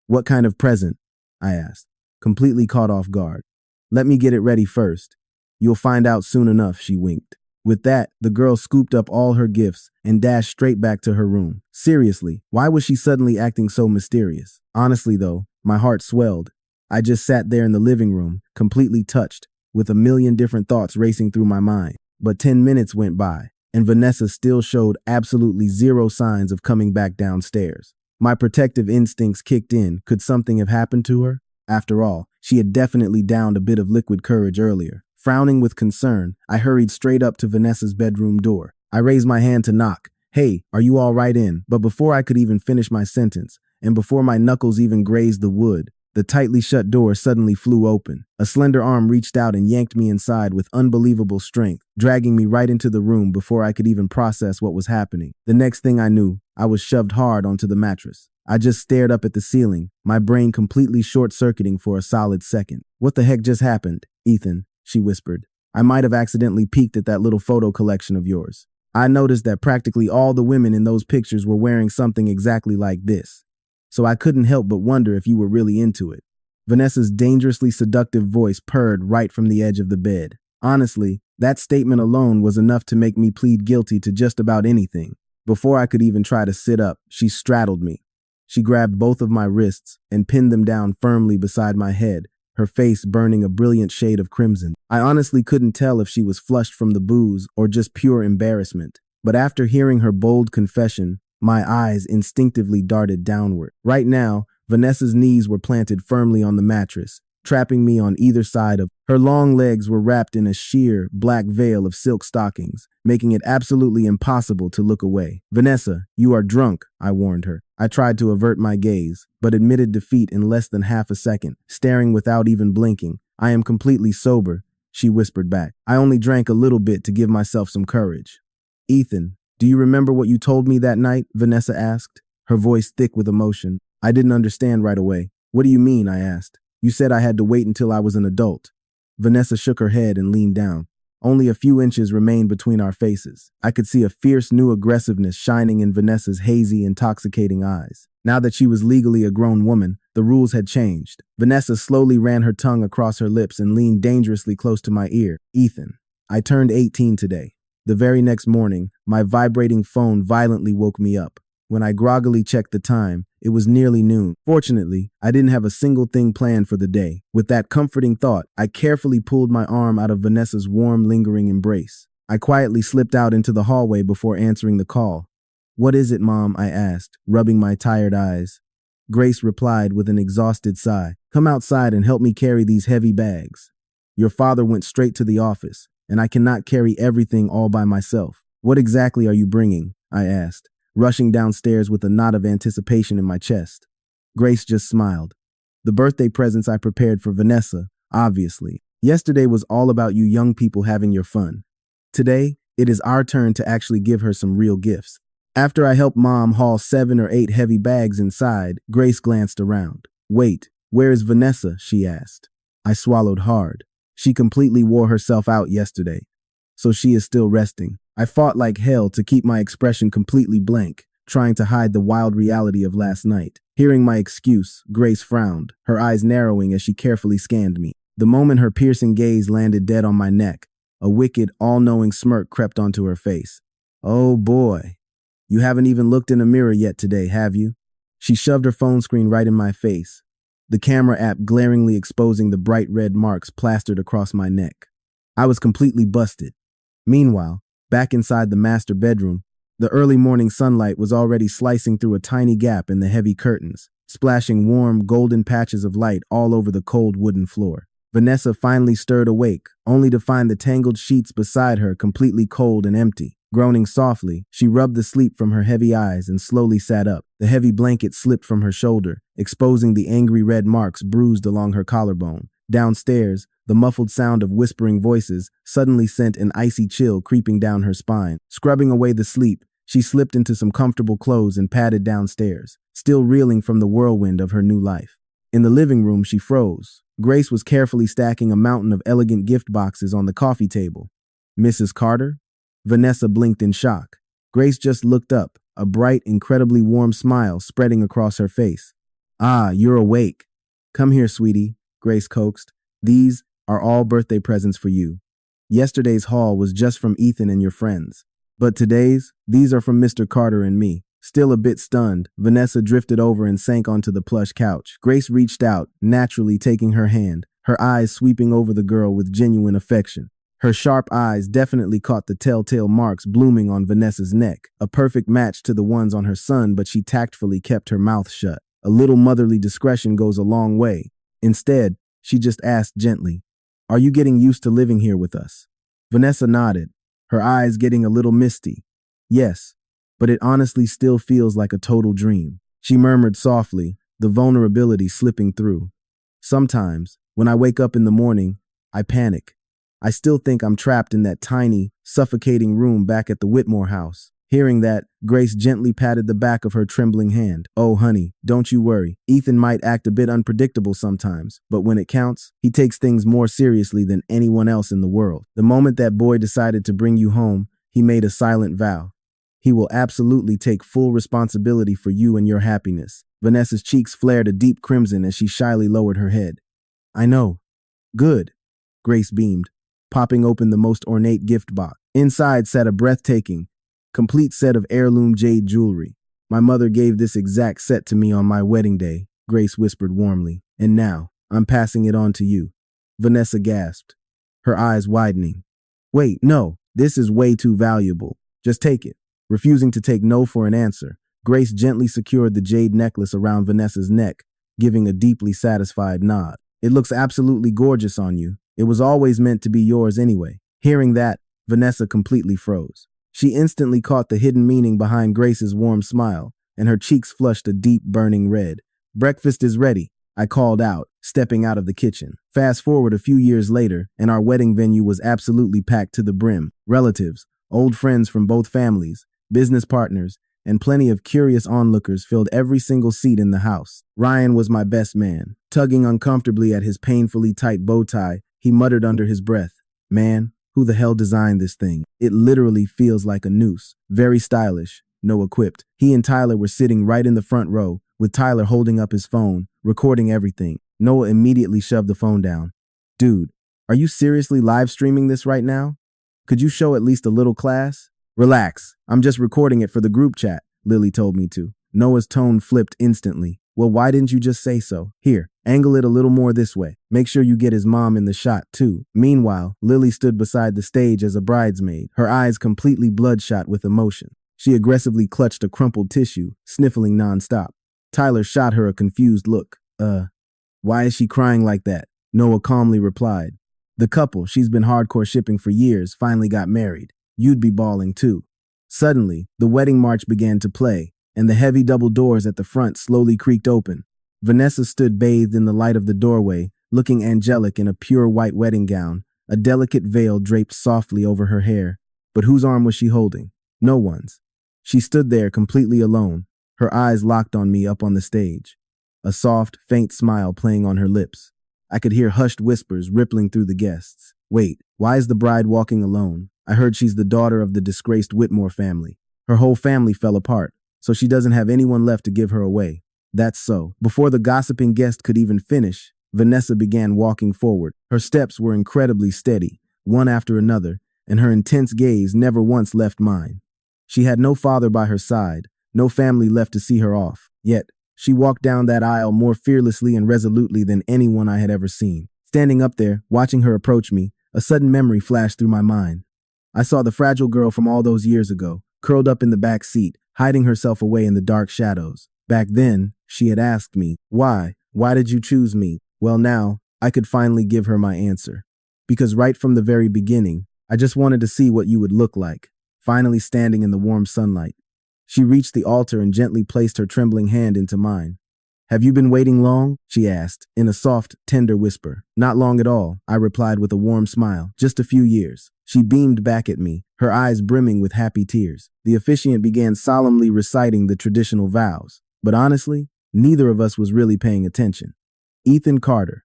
S1: What kind of present? I asked, completely caught off guard. Let me get it ready first. You'll find out soon enough, she winked. With that, the girl scooped up all her gifts and dashed straight back to her room. Seriously, why was she suddenly acting so mysterious? Honestly though, my heart swelled. I just sat there in the living room, completely touched, with a million different thoughts racing through my mind. But 10 minutes went by, and Vanessa still showed absolutely zero signs of coming back downstairs. My protective instincts kicked in. Could something have happened to her? After all, she had definitely downed a bit of liquid courage earlier. Frowning with concern, I hurried straight up to Vanessa's bedroom door. I raised my hand to knock. Hey, are you all right in? But before I could even finish my sentence, and before my knuckles even grazed the wood, the tightly shut door suddenly flew open. A slender arm reached out and yanked me inside with unbelievable strength, dragging me right into the room before I could even process what was happening. The next thing I knew, I was shoved hard onto the mattress. I just stared up at the ceiling, my brain completely short-circuiting for a solid second. What the heck just happened, Ethan? She whispered. I might have accidentally peeked at that little photo collection of yours. I noticed that practically all the women in those pictures were wearing something exactly like this, so I couldn't help but wonder if you were really into it. Vanessa's dangerously seductive voice purred right from the edge of the bed. Honestly, that statement alone was enough to make me plead guilty to just about anything. Before I could even try to sit up, she straddled me. She grabbed both of my wrists and pinned them down firmly beside my head, her face burning a brilliant shade of crimson. I honestly couldn't tell if she was flushed from the booze or just pure embarrassment. But after hearing her bold confession, my eyes instinctively darted downward. Right now, Vanessa's knees were planted firmly on the mattress, trapping me on either side of her. Long legs were wrapped in a sheer, black veil of silk stockings, making it absolutely impossible to look away. Vanessa, you are drunk, I warned her. I tried to avert my gaze, but admitted defeat in less than half a second, staring without even blinking. I am completely sober, she whispered back. I only drank a little bit to give myself some courage. Ethan, do you remember what you told me that night? Vanessa asked, her voice thick with emotion. I didn't understand right away. What do you mean? I asked. You said I had to wait until I was an adult. Vanessa shook her head and leaned down. Only a few inches remained between our faces. I could see a fierce new aggressiveness shining in Vanessa's hazy, intoxicating eyes. Now that she was legally a grown woman, the rules had changed. Vanessa slowly ran her tongue across her lips and leaned dangerously close to my ear. Ethan, I turned 18 today. The very next morning, my vibrating phone violently woke me up. When I groggily checked the time, it was nearly noon. Fortunately, I didn't have a single thing planned for the day. With that comforting thought, I carefully pulled my arm out of Vanessa's warm, lingering embrace. I quietly slipped out into the hallway before answering the call. What is it, Mom? I asked, rubbing my tired eyes. Grace replied with an exhausted sigh. Come outside and help me carry these heavy bags. Your father went straight to the office, and I cannot carry everything all by myself. What exactly are you bringing? I asked, rushing downstairs with a knot of anticipation in my chest. Grace just smiled. The birthday presents I prepared for Vanessa, obviously. Yesterday was all about you young people having your fun. Today, it is our turn to actually give her some real gifts. After I helped Mom haul 7 or 8 heavy bags inside, Grace glanced around. Wait, where is Vanessa? She asked. I swallowed hard. She completely wore herself out yesterday, so she is still resting. I fought like hell to keep my expression completely blank, trying to hide the wild reality of last night. Hearing my excuse, Grace frowned, her eyes narrowing as she carefully scanned me. The moment her piercing gaze landed dead on my neck, a wicked, all-knowing smirk crept onto her face. Oh boy, you haven't even looked in a mirror yet today, have you? She shoved her phone screen right in my face, the camera app glaringly exposing the bright red marks plastered across my neck. I was completely busted. Meanwhile, back inside the master bedroom, the early morning sunlight was already slicing through a tiny gap in the heavy curtains, splashing warm, golden patches of light all over the cold wooden floor. Vanessa finally stirred awake, only to find the tangled sheets beside her completely cold and empty. Groaning softly, she rubbed the sleep from her heavy eyes and slowly sat up. The heavy blanket slipped from her shoulder, exposing the angry red marks bruised along her collarbone. Downstairs, the muffled sound of whispering voices suddenly sent an icy chill creeping down her spine. Scrubbing away the sleep, she slipped into some comfortable clothes and padded downstairs, still reeling from the whirlwind of her new life. In the living room, she froze. Grace was carefully stacking a mountain of elegant gift boxes on the coffee table. Mrs. Carter? Vanessa blinked in shock. Grace just looked up, a bright, incredibly warm smile spreading across her face. Ah, you're awake. Come here, sweetie, Grace coaxed. These are all birthday presents for you. Yesterday's haul was just from Ethan and your friends. But these are from Mr. Carter and me. Still a bit stunned, Vanessa drifted over and sank onto the plush couch. Grace reached out, naturally taking her hand, her eyes sweeping over the girl with genuine affection. Her sharp eyes definitely caught the telltale marks blooming on Vanessa's neck, a perfect match to the ones on her son, but she tactfully kept her mouth shut. A little motherly discretion goes a long way. Instead, she just asked gently, "Are you getting used to living here with us?" Vanessa nodded, her eyes getting a little misty. "Yes, but it honestly still feels like a total dream," she murmured softly, the vulnerability slipping through. "Sometimes, when I wake up in the morning, I panic. I still think I'm trapped in that tiny, suffocating room back at the Whitmore house." Hearing that, Grace gently patted the back of her trembling hand. "Oh, honey, don't you worry. Ethan might act a bit unpredictable sometimes, but when it counts, he takes things more seriously than anyone else in the world. The moment that boy decided to bring you home, he made a silent vow. He will absolutely take full responsibility for you and your happiness." Vanessa's cheeks flared a deep crimson as she shyly lowered her head. "I know. Good," Grace beamed, popping open the most ornate gift box. Inside sat a breathtaking, complete set of heirloom jade jewelry. "My mother gave this exact set to me on my wedding day," Grace whispered warmly. "And now, I'm passing it on to you." Vanessa gasped, her eyes widening. "Wait, no, this is way too valuable. Just take it." Refusing to take no for an answer, Grace gently secured the jade necklace around Vanessa's neck, giving a deeply satisfied nod. "It looks absolutely gorgeous on you. It was always meant to be yours anyway." Hearing that, Vanessa completely froze. She instantly caught the hidden meaning behind Grace's warm smile, and her cheeks flushed a deep, burning red. "Breakfast is ready," I called out, stepping out of the kitchen. Fast forward a few years later, and our wedding venue was absolutely packed to the brim. Relatives, old friends from both families, business partners, and plenty of curious onlookers filled every single seat in the house. Ryan was my best man. Tugging uncomfortably at his painfully tight bow tie, he muttered under his breath, "Man, who the hell designed this thing? It literally feels like a noose." Very stylish, no equipped. He and Tyler were sitting right in the front row, with Tyler holding up his phone, recording everything. Noah immediately shoved the phone down. "Dude, are you seriously live streaming this right now? Could you show at least a little class?" "Relax, I'm just recording it for the group chat," Lily told me to. Noah's tone flipped instantly. "Well, why didn't you just say so? Here, angle it a little more this way. Make sure you get his mom in the shot, too." Meanwhile, Lily stood beside the stage as a bridesmaid, her eyes completely bloodshot with emotion. She aggressively clutched a crumpled tissue, sniffling nonstop. Tyler shot her a confused look. Why is she crying like that?" Noah calmly replied. "The couple she's been hardcore shipping for years finally got married. You'd be bawling too." Suddenly, the wedding march began to play, and the heavy double doors at the front slowly creaked open. Vanessa stood bathed in the light of the doorway, looking angelic in a pure white wedding gown, a delicate veil draped softly over her hair. But whose arm was she holding? No one's. She stood there completely alone, her eyes locked on me up on the stage, a soft, faint smile playing on her lips. I could hear hushed whispers rippling through the guests. Wait, why is the bride walking alone? I heard she's the daughter of the disgraced Whitmore family. Her whole family fell apart, so she doesn't have anyone left to give her away. That's so. Before the gossiping guest could even finish, Vanessa began walking forward. Her steps were incredibly steady, one after another, and her intense gaze never once left mine. She had no father by her side, no family left to see her off. Yet, she walked down that aisle more fearlessly and resolutely than anyone I had ever seen. Standing up there, watching her approach me, a sudden memory flashed through my mind. I saw the fragile girl from all those years ago, curled up in the back seat, hiding herself away in the dark shadows. Back then, she had asked me, why? Why did you choose me? Well, now, I could finally give her my answer. Because right from the very beginning, I just wanted to see what you would look like, finally standing in the warm sunlight. She reached the altar and gently placed her trembling hand into mine. Have you been waiting long? She asked, in a soft, tender whisper. Not long at all, I replied with a warm smile. Just a few years. She beamed back at me, her eyes brimming with happy tears. The officiant began solemnly reciting the traditional vows. But honestly, neither of us was really paying attention. Ethan Carter,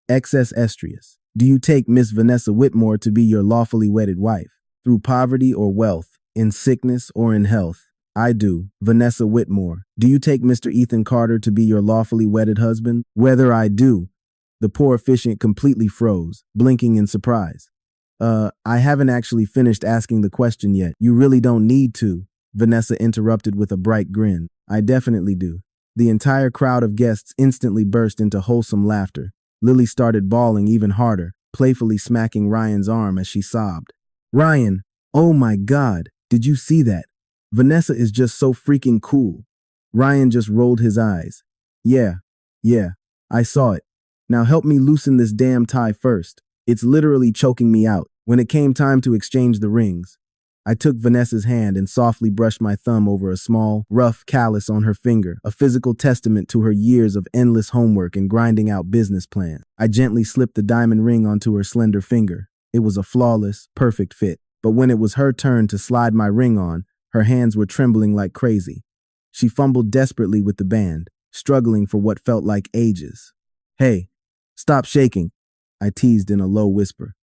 S1: excess estrius. Do you take Miss Vanessa Whitmore to be your lawfully wedded wife? Through poverty or wealth, in sickness or in health? I do. Vanessa Whitmore. Do you take Mr. Ethan Carter to be your lawfully wedded husband? Whether I do. The poor officiant completely froze, blinking in surprise. I haven't actually finished asking the question yet. You really don't need to, Vanessa interrupted with a bright grin. I definitely do. The entire crowd of guests instantly burst into wholesome laughter. Lily started bawling even harder, playfully smacking Ryan's arm as she sobbed. Ryan, oh my God, did you see that? Vanessa is just so freaking cool. Ryan just rolled his eyes. Yeah, I saw it. Now help me loosen this damn tie first. It's literally choking me out. When it came time to exchange the rings, I took Vanessa's hand and softly brushed my thumb over a small, rough callus on her finger, a physical testament to her years of endless homework and grinding out business plans. I gently slipped the diamond ring onto her slender finger. It was a flawless, perfect fit. But when it was her turn to slide my ring on, her hands were trembling like crazy. She fumbled desperately with the band, struggling for what felt like ages. Hey, stop shaking, I teased in a low whisper.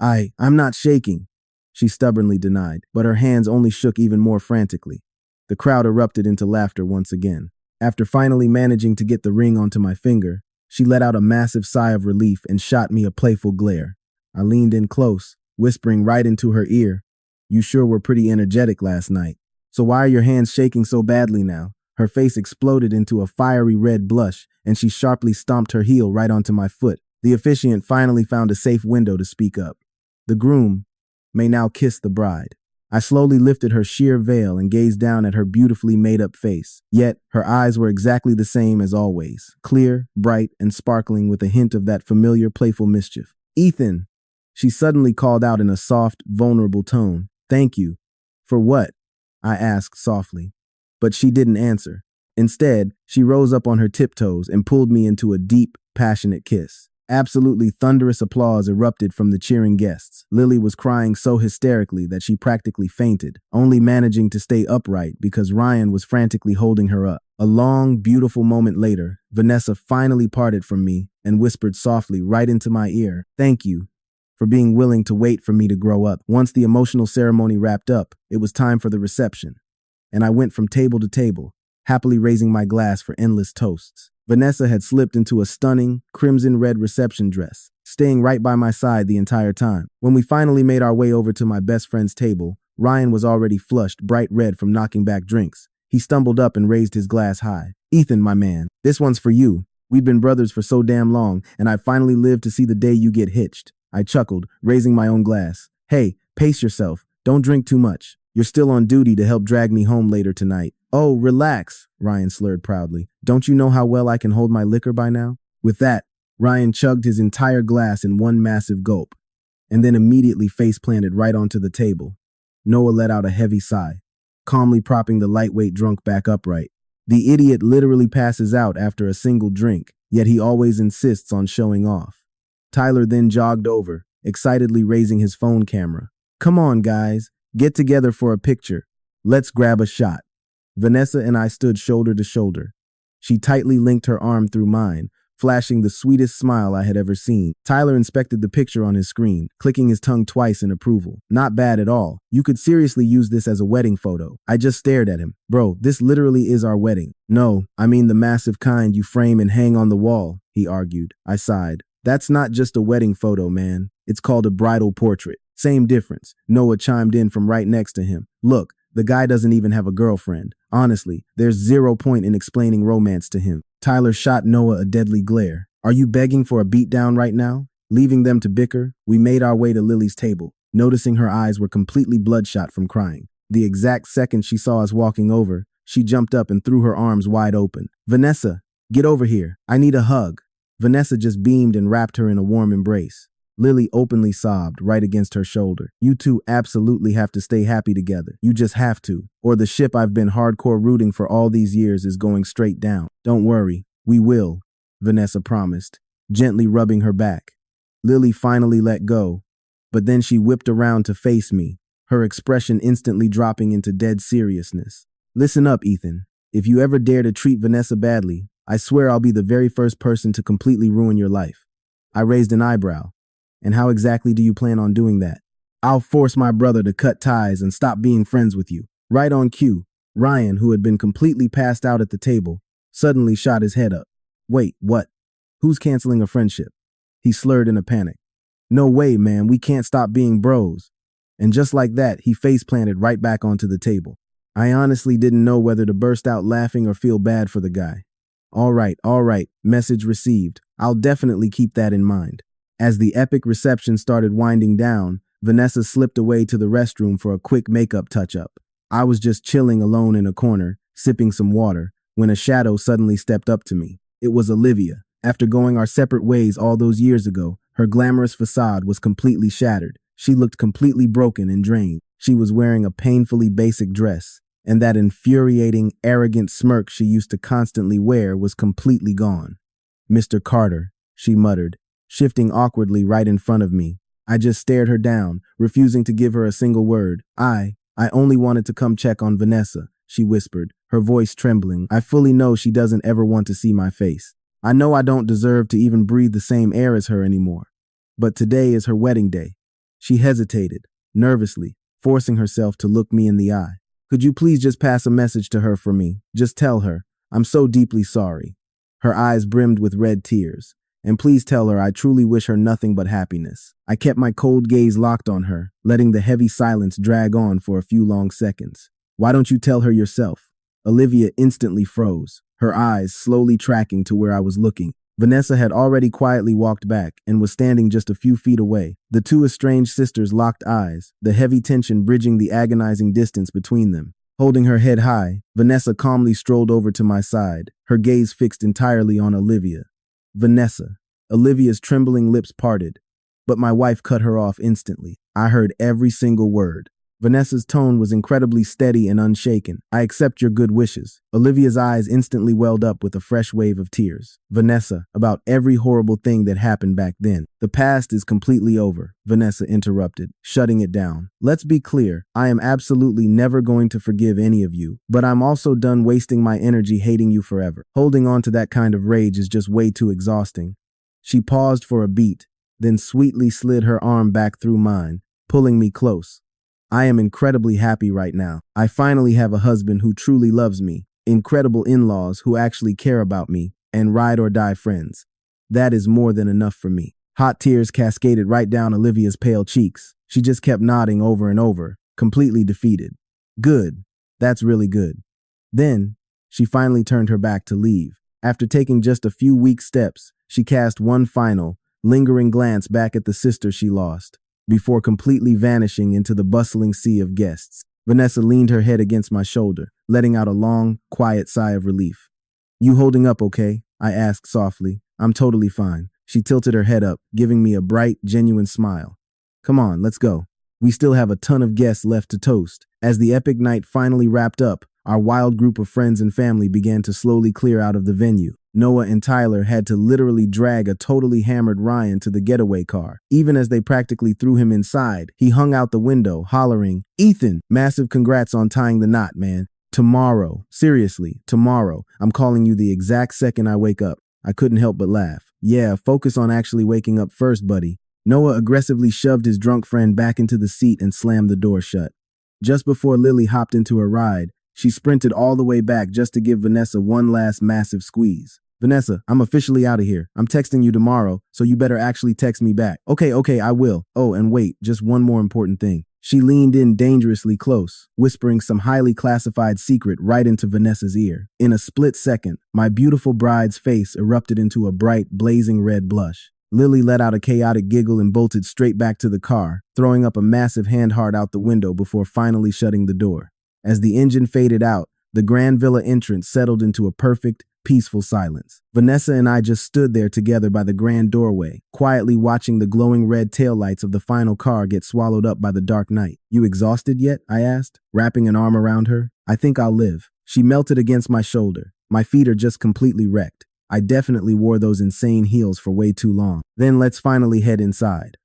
S1: I'm not shaking, she stubbornly denied, but her hands only shook even more frantically. The crowd erupted into laughter once again. After finally managing to get the ring onto my finger, she let out a massive sigh of relief and shot me a playful glare. I leaned in close, whispering right into her ear, You sure were pretty energetic last night. So why are your hands shaking so badly now? Her face exploded into a fiery red blush, and she sharply stomped her heel right onto my foot. The officiant finally found a safe window to speak up. The groom may now kiss the bride. I slowly lifted her sheer veil and gazed down at her beautifully made-up face. Yet, her eyes were exactly the same as always, clear, bright, and sparkling with a hint of that familiar playful mischief. Ethan, she suddenly called out in a soft, vulnerable tone. Thank you. For what? I asked softly. But she didn't answer. Instead, she rose up on her tiptoes and pulled me into a deep, passionate kiss. Absolutely thunderous applause erupted from the cheering guests. Lily was crying so hysterically that she practically fainted, only managing to stay upright because Ryan was frantically holding her up. A long, beautiful moment later, Vanessa finally parted from me and whispered softly right into my ear, Thank you for being willing to wait for me to grow up. Once the emotional ceremony wrapped up, it was time for the reception, and I went from table to table, happily raising my glass for endless toasts. Vanessa had slipped into a stunning, crimson-red reception dress, staying right by my side the entire time. When we finally made our way over to my best friend's table, Ryan was already flushed bright red from knocking back drinks. He stumbled up and raised his glass high. Ethan, my man, this one's for you. We've been brothers for so damn long, and I finally lived to see the day you get hitched. I chuckled, raising my own glass. Hey, pace yourself. Don't drink too much. You're still on duty to help drag me home later tonight. Oh, relax, Ryan slurred proudly. Don't you know how well I can hold my liquor by now? With that, Ryan chugged his entire glass in one massive gulp, and then immediately face-planted right onto the table. Noah let out a heavy sigh, calmly propping the lightweight drunk back upright. The idiot literally passes out after a single drink, yet he always insists on showing off. Tyler then jogged over, excitedly raising his phone camera. Come on, guys, get together for a picture. Let's grab a shot. Vanessa and I stood shoulder to shoulder. She tightly linked her arm through mine, flashing the sweetest smile I had ever seen. Tyler inspected the picture on his screen, clicking his tongue twice in approval. Not bad at all. You could seriously use this as a wedding photo. I just stared at him. Bro, this literally is our wedding. No, I mean the massive kind you frame and hang on the wall, he argued. I sighed. That's not just a wedding photo, man. It's called a bridal portrait. Same difference. Noah chimed in from right next to him. Look, the guy doesn't even have a girlfriend. Honestly, there's zero point in explaining romance to him. Tyler shot Noah a deadly glare. Are you begging for a beatdown right now? Leaving them to bicker, we made our way to Lily's table, noticing her eyes were completely bloodshot from crying. The exact second she saw us walking over, she jumped up and threw her arms wide open. Vanessa, get over here. I need a hug. Vanessa just beamed and wrapped her in a warm embrace. Lily openly sobbed right against her shoulder. You two absolutely have to stay happy together. You just have to. Or the ship I've been hardcore rooting for all these years is going straight down. Don't worry, we will, Vanessa promised, gently rubbing her back. Lily finally let go, but then she whipped around to face me, her expression instantly dropping into dead seriousness. Listen up, Ethan. If you ever dare to treat Vanessa badly, I swear I'll be the very first person to completely ruin your life. I raised an eyebrow. And how exactly do you plan on doing that? I'll force my brother to cut ties and stop being friends with you. Right on cue, Ryan, who had been completely passed out at the table, suddenly shot his head up. Wait, what? Who's canceling a friendship? He slurred in a panic. No way, man, we can't stop being bros. And just like that, he face planted right back onto the table. I honestly didn't know whether to burst out laughing or feel bad for the guy. All right, message received. I'll definitely keep that in mind. As the epic reception started winding down, Vanessa slipped away to the restroom for a quick makeup touch-up. I was just chilling alone in a corner, sipping some water, when a shadow suddenly stepped up to me. It was Olivia. After going our separate ways all those years ago, her glamorous facade was completely shattered. She looked completely broken and drained. She was wearing a painfully basic dress, and that infuriating, arrogant smirk she used to constantly wear was completely gone. Mr. Carter, she muttered, shifting awkwardly right in front of me. I just stared her down, refusing to give her a single word. I only wanted to come check on Vanessa, she whispered, her voice trembling. I fully know she doesn't ever want to see my face. I know I don't deserve to even breathe the same air as her anymore. But today is her wedding day. She hesitated, nervously, forcing herself to look me in the eye. Could you please just pass a message to her for me? Just tell her, I'm so deeply sorry. Her eyes brimmed with red tears. And please tell her I truly wish her nothing but happiness. I kept my cold gaze locked on her, letting the heavy silence drag on for a few long seconds. Why don't you tell her yourself? Olivia instantly froze, her eyes slowly tracking to where I was looking. Vanessa had already quietly walked back and was standing just a few feet away. The two estranged sisters locked eyes, the heavy tension bridging the agonizing distance between them. Holding her head high, Vanessa calmly strolled over to my side, her gaze fixed entirely on Olivia. Vanessa. Olivia's trembling lips parted, but my wife cut her off instantly. I heard every single word. Vanessa's tone was incredibly steady and unshaken. I accept your good wishes. Olivia's eyes instantly welled up with a fresh wave of tears. Vanessa, about every horrible thing that happened back then. The past is completely over, Vanessa interrupted, shutting it down. Let's be clear, I am absolutely never going to forgive any of you, but I'm also done wasting my energy hating you forever. Holding on to that kind of rage is just way too exhausting. She paused for a beat, then sweetly slid her arm back through mine, pulling me close. I am incredibly happy right now. I finally have a husband who truly loves me, incredible in-laws who actually care about me, and ride-or-die friends. That is more than enough for me. Hot tears cascaded right down Olivia's pale cheeks. She just kept nodding over and over, completely defeated. Good. That's really good. Then, she finally turned her back to leave. After taking just a few weak steps, she cast one final, lingering glance back at the sister she lost, before completely vanishing into the bustling sea of guests. Vanessa leaned her head against my shoulder, letting out a long, quiet sigh of relief. You holding up okay? I asked softly. I'm totally fine. She tilted her head up, giving me a bright, genuine smile. Come on, let's go. We still have a ton of guests left to toast. As the epic night finally wrapped up, our wild group of friends and family began to slowly clear out of the venue. Noah and Tyler had to literally drag a totally hammered Ryan to the getaway car. Even as they practically threw him inside, he hung out the window, hollering, "Ethan, massive congrats on tying the knot, man. Tomorrow, seriously, tomorrow, I'm calling you the exact second I wake up." I couldn't help but laugh. "Yeah, focus on actually waking up first, buddy." Noah aggressively shoved his drunk friend back into the seat and slammed the door shut. Just before Lily hopped into her ride, she sprinted all the way back just to give Vanessa one last massive squeeze. "Vanessa, I'm officially out of here. I'm texting you tomorrow, so you better actually text me back." Okay, I will. Oh, and wait, just one more important thing." She leaned in dangerously close, whispering some highly classified secret right into Vanessa's ear. In a split second, my beautiful bride's face erupted into a bright, blazing red blush. Lily let out a chaotic giggle and bolted straight back to the car, throwing up a massive hand heart out the window before finally shutting the door. As the engine faded out, the Grand Villa entrance settled into a perfect, peaceful silence. Vanessa and I just stood there together by the grand doorway, quietly watching the glowing red taillights of the final car get swallowed up by the dark night. "You exhausted yet?" I asked, wrapping an arm around her. "I think I'll live." She melted against my shoulder. "My feet are just completely wrecked. I definitely wore those insane heels for way too long. Then let's finally head inside."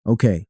S1: Okay.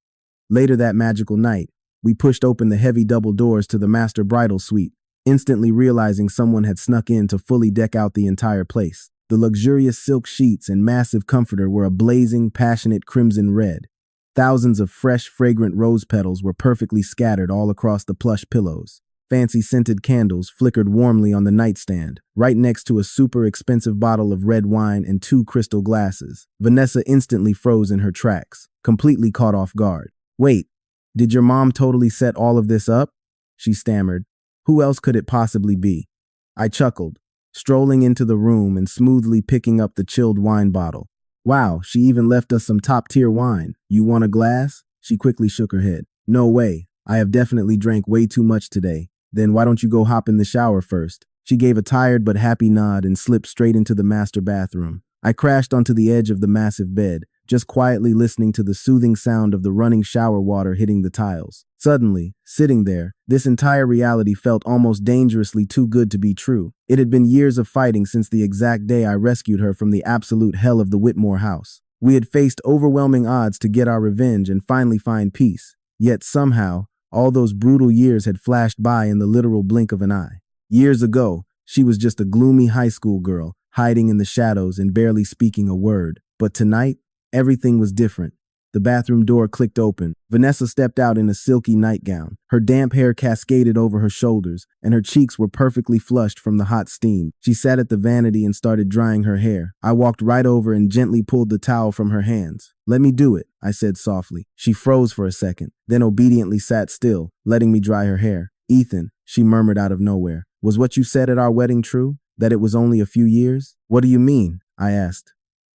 S1: Later that magical night, we pushed open the heavy double doors to the master bridal suite, instantly realizing someone had snuck in to fully deck out the entire place. The luxurious silk sheets and massive comforter were a blazing, passionate crimson red. Thousands of fresh, fragrant rose petals were perfectly scattered all across the plush pillows. Fancy scented candles flickered warmly on the nightstand, right next to a super expensive bottle of red wine and 2 crystal glasses. Vanessa instantly froze in her tracks, completely caught off guard. "Wait, did your mom totally set all of this up?" she stammered. "Who else could it possibly be?" I chuckled, strolling into the room and smoothly picking up the chilled wine bottle. "Wow, she even left us some top-tier wine. You want a glass?" She quickly shook her head. "No way. I have definitely drank way too much today." "Then why don't you go hop in the shower first?" She gave a tired but happy nod and slipped straight into the master bathroom. I crashed onto the edge of the massive bed, just quietly listening to the soothing sound of the running shower water hitting the tiles. Suddenly, sitting there, this entire reality felt almost dangerously too good to be true. It had been years of fighting since the exact day I rescued her from the absolute hell of the Whitmore house. We had faced overwhelming odds to get our revenge and finally find peace. Yet somehow, all those brutal years had flashed by in the literal blink of an eye. Years ago, she was just a gloomy high school girl, hiding in the shadows and barely speaking a word. But tonight, everything was different. The bathroom door clicked open. Vanessa stepped out in a silky nightgown. Her damp hair cascaded over her shoulders, and her cheeks were perfectly flushed from the hot steam. She sat at the vanity and started drying her hair. I walked right over and gently pulled the towel from her hands. "Let me do it," I said softly. She froze for a second, then obediently sat still, letting me dry her hair. "Ethan," she murmured out of nowhere, "was what you said at our wedding true? That it was only a few years?" "What do you mean?" I asked.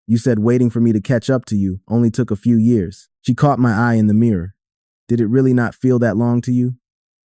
S1: "You said waiting for me to catch up to you only took a few years." She caught my eye in the mirror. "Did it really not feel that long to you?"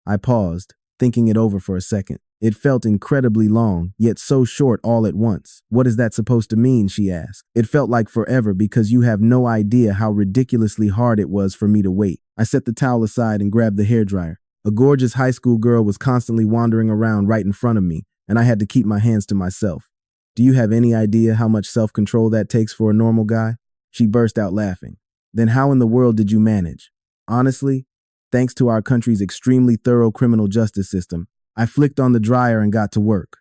S1: I paused, thinking it over for a second. It felt incredibly long, yet so short all at once. "What is that supposed to mean?" she asked. "It felt like forever because you have no idea how ridiculously hard it was for me to wait." I set the towel aside and grabbed the hairdryer. A gorgeous high school girl was constantly wandering around right in front of me, and I had to keep my hands to myself. "Do you have any idea how much self-control that takes for a normal guy?" She burst out laughing. "Then how in the world did you manage?" "Honestly, thanks to our country's extremely thorough criminal justice system, I flicked on the dryer and got to work."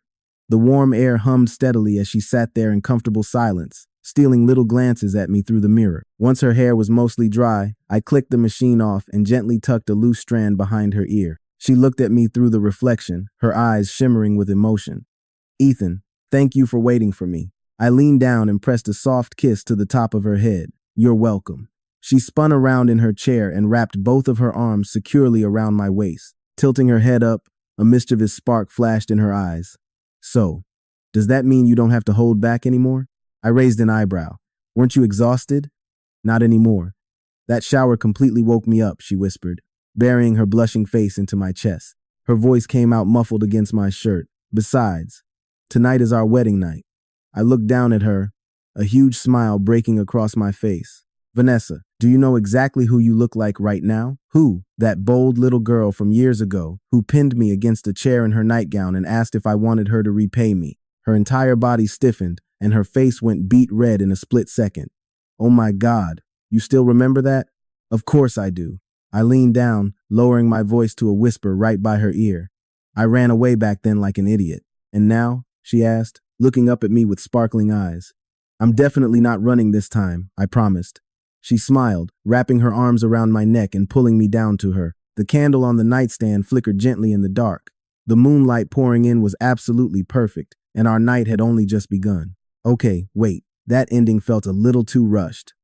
S1: The warm air hummed steadily as she sat there in comfortable silence, stealing little glances at me through the mirror. Once her hair was mostly dry, I clicked the machine off and gently tucked a loose strand behind her ear. She looked at me through the reflection, her eyes shimmering with emotion. "Ethan, thank you for waiting for me." I leaned down and pressed a soft kiss to the top of her head. "You're welcome." She spun around in her chair and wrapped both of her arms securely around my waist. Tilting her head up, a mischievous spark flashed in her eyes. "So, does that mean you don't have to hold back anymore?" I raised an eyebrow. "Weren't you exhausted?" "Not anymore. That shower completely woke me up," she whispered, burying her blushing face into my chest. Her voice came out muffled against my shirt. "Besides, tonight is our wedding night." I looked down at her, a huge smile breaking across my face. "Vanessa, do you know exactly who you look like right now?" "Who?" "That bold little girl from years ago who pinned me against a chair in her nightgown and asked if I wanted her to repay me." Her entire body stiffened, and her face went beet red in a split second. Oh my God, you still remember that? Of course I do. I leaned down, lowering my voice to a whisper right by her ear. I ran away back then like an idiot. And now? She asked, looking up at me with sparkling eyes. I'm definitely not running this time, I promised. She smiled, wrapping her arms around my neck and pulling me down to her. The candle on the nightstand flickered gently in the dark. The moonlight pouring in was absolutely perfect, and our night had only just begun. Okay, wait, that ending felt a little too rushed.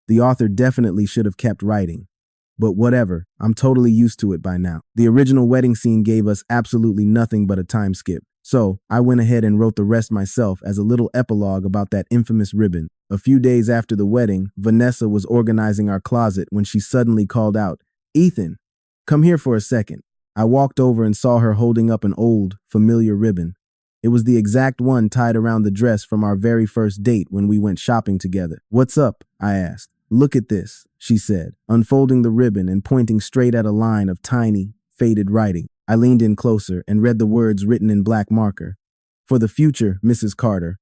S1: The author definitely should have kept writing. But whatever, I'm totally used to it by now. The original wedding scene gave us absolutely nothing but a time skip. So, I went ahead and wrote the rest myself as a little epilogue about that infamous ribbon. A few days after the wedding, Vanessa was organizing our closet when she suddenly called out, "Ethan, come here for a second." I walked over and saw her holding up an old, familiar ribbon. It was the exact one tied around the dress from our very first date when we went shopping together. "What's up?" I asked. "Look at this," she said, unfolding the ribbon and pointing straight at a line of tiny, faded writing. I leaned in closer and read the words written in black marker. "For the future, Mrs. Carter."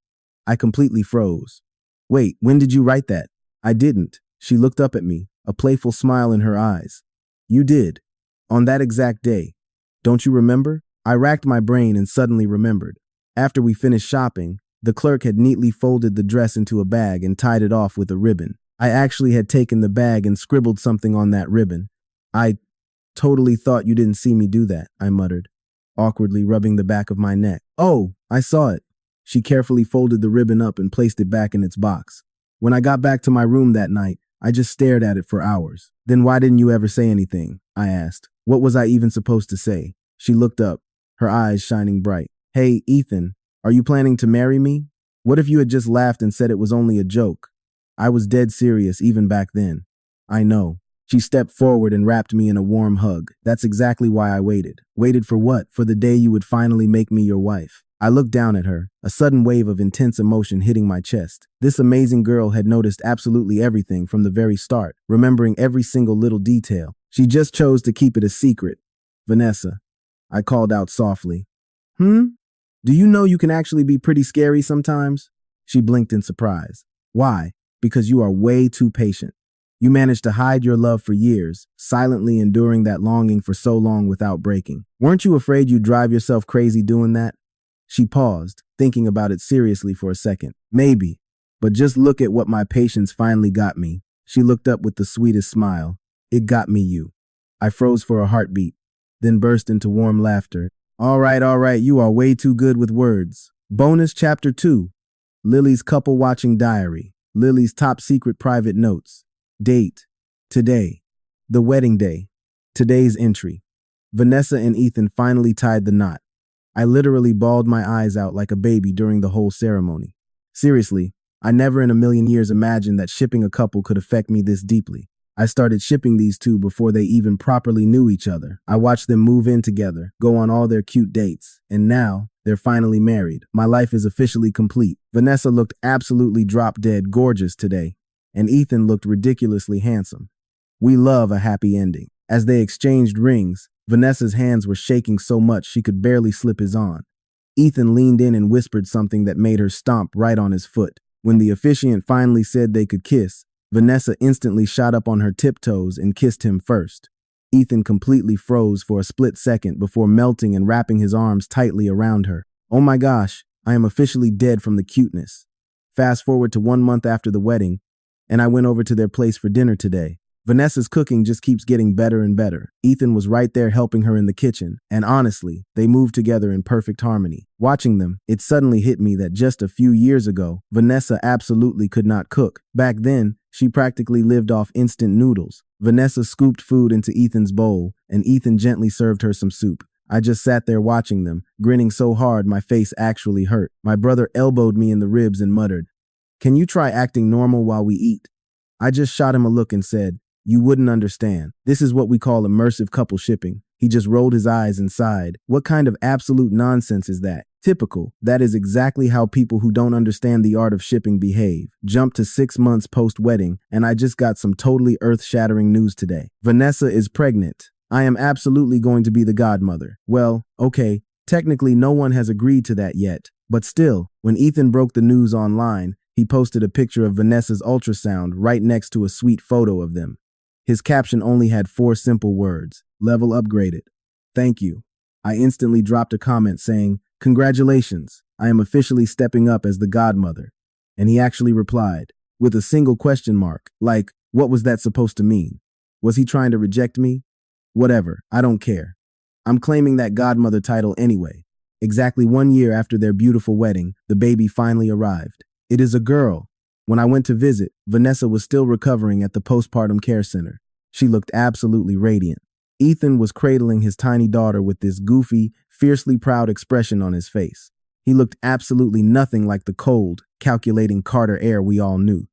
S1: I completely froze. "Wait, when did you write that?" "I didn't." She looked up at me, a playful smile in her eyes. "You did. On that exact day. Don't you remember?" I racked my brain and suddenly remembered. After we finished shopping, the clerk had neatly folded the dress into a bag and tied it off with a ribbon. I actually had taken the bag and scribbled something on that ribbon. "I totally thought you didn't see me do that," I muttered, awkwardly rubbing the back of my neck. "Oh, I saw it." She carefully folded the ribbon up and placed it back in its box. "When I got back to my room that night, I just stared at it for hours." "Then why didn't you ever say anything?" I asked. What was I even supposed to say? She looked up, her eyes shining bright. "Hey, Ethan, are you planning to marry me? What if you had just laughed and said it was only a joke?" I was dead serious even back then. "I know." She stepped forward and wrapped me in a warm hug. "That's exactly why I waited." "Waited for what?" "For the day you would finally make me your wife." I looked down at her, a sudden wave of intense emotion hitting my chest. This amazing girl had noticed absolutely everything from the very start, remembering every single little detail. She just chose to keep it a secret. "Vanessa," I called out softly. "Hmm? Do you know you can actually be pretty scary sometimes?" She blinked in surprise. "Why?" "Because you are way too patient. You managed to hide your love for years, silently enduring that longing for so long without breaking. Weren't you afraid you'd drive yourself crazy doing that?" She paused, thinking about it seriously for a second. "Maybe, but just look at what my patience finally got me." She looked up with the sweetest smile. "It got me you." I froze for a heartbeat, then burst into warm laughter. All right, you are way too good with words." Bonus Chapter 2, Lily's Couple Watching Diary, Lily's Top Secret Private Notes. Date: today. The wedding day. Today's entry. Vanessa and Ethan finally tied the knot. I literally bawled my eyes out like a baby during the whole ceremony. Seriously, I never in a million years imagined that shipping a couple could affect me this deeply. I started shipping these two before they even properly knew each other. I watched them move in together, go on all their cute dates, and now they're finally married. My life is officially complete. Vanessa looked absolutely drop-dead gorgeous today, and Ethan looked ridiculously handsome. We love a happy ending. As they exchanged rings, Vanessa's hands were shaking so much she could barely slip his on. Ethan leaned in and whispered something that made her stomp right on his foot. When the officiant finally said they could kiss, Vanessa instantly shot up on her tiptoes and kissed him first. Ethan completely froze for a split second before melting and wrapping his arms tightly around her. Oh my gosh, I am officially dead from the cuteness. Fast forward to 1 month after the wedding, and I went over to their place for dinner today. Vanessa's cooking just keeps getting better and better. Ethan was right there helping her in the kitchen, and honestly, they moved together in perfect harmony. Watching them, it suddenly hit me that just a few years ago, Vanessa absolutely could not cook. Back then, she practically lived off instant noodles. Vanessa scooped food into Ethan's bowl, and Ethan gently served her some soup. I just sat there watching them, grinning so hard my face actually hurt. My brother elbowed me in the ribs and muttered, "Can you try acting normal while we eat?" I just shot him a look and said, "You wouldn't understand. This is what we call immersive couple shipping." He just rolled his eyes and sighed. "What kind of absolute nonsense is that?" Typical. That is exactly how people who don't understand the art of shipping behave. Jump to 6 months post-wedding, and I just got some totally earth-shattering news today. Vanessa is pregnant. I am absolutely going to be the godmother. Well, okay, technically no one has agreed to that yet, But still, when Ethan broke the news online, he posted a picture of Vanessa's ultrasound right next to a sweet photo of them. His caption only had 4 simple words: level upgraded. Thank you. I instantly dropped a comment saying, "Congratulations, I am officially stepping up as the godmother." And he actually replied, with a single question mark, like, what was that supposed to mean? Was he trying to reject me? Whatever, I don't care. I'm claiming that godmother title anyway. Exactly 1 year after their beautiful wedding, the baby finally arrived. It is a girl. When I went to visit, Vanessa was still recovering at the postpartum care center. She looked absolutely radiant. Ethan was cradling his tiny daughter with this goofy, fiercely proud expression on his face. He looked absolutely nothing like the cold, calculating Carter heir we all knew.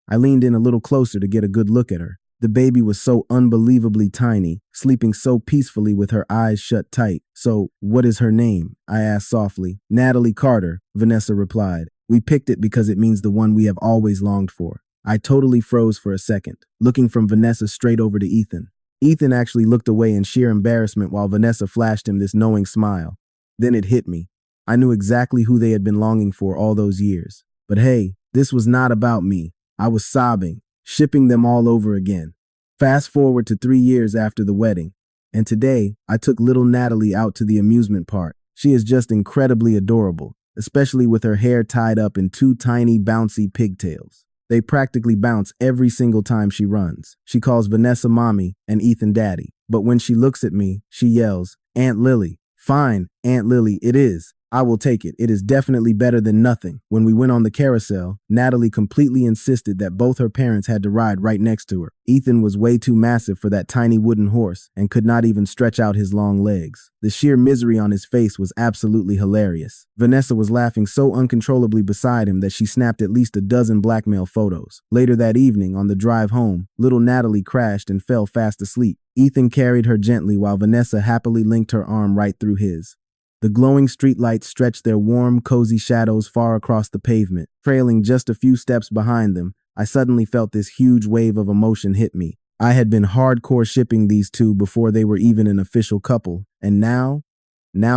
S1: I leaned in a little closer to get a good look at her. The baby was so unbelievably tiny, sleeping so peacefully with her eyes shut tight. "So, what is her name?" I asked softly. "Natalie Carter," Vanessa replied. "We picked it because it means the one we have always longed for." I totally froze for a second, looking from Vanessa straight over to Ethan. Ethan actually looked away in sheer embarrassment while Vanessa flashed him this knowing smile. Then it hit me. I knew exactly who they had been longing for all those years. But hey, this was not about me. I was sobbing, shipping them all over again. Fast forward to 3 years after the wedding, and today I took little Natalie out to the amusement park. She is just incredibly adorable, especially with her hair tied up in 2 tiny bouncy pigtails. They practically bounce every single time she runs. She calls Vanessa mommy and Ethan daddy, but when she looks at me, she yells, "Aunt Lily." "Fine, Aunt Lily, it is. I will take it. It is definitely better than nothing." When we went on the carousel, Natalie completely insisted that both her parents had to ride right next to her. Ethan was way too massive for that tiny wooden horse and could not even stretch out his long legs. The sheer misery on his face was absolutely hilarious. Vanessa was laughing so uncontrollably beside him that she snapped at least a dozen blackmail photos. Later that evening, on the drive home, little Natalie crashed and fell fast asleep. Ethan carried her gently while Vanessa happily linked her arm right through his. The glowing streetlights stretched their warm, cozy shadows far across the pavement. Trailing just a few steps behind them, I suddenly felt this huge wave of emotion hit me. I had been hardcore shipping these two before they were even an official couple, and now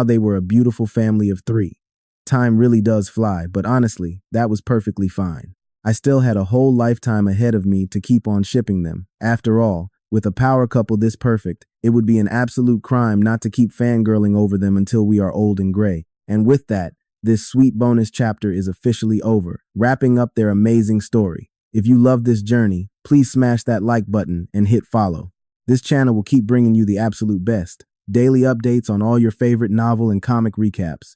S1: they were a beautiful family of 3. Time really does fly, but honestly, that was perfectly fine. I still had a whole lifetime ahead of me to keep on shipping them. After all, with a power couple this perfect, it would be an absolute crime not to keep fangirling over them until we are old and gray. And with that, this sweet bonus chapter is officially over, wrapping up their amazing story. If you love this journey, please smash that like button and hit follow. This channel will keep bringing you the absolute best. Daily updates on all your favorite novel and comic recaps.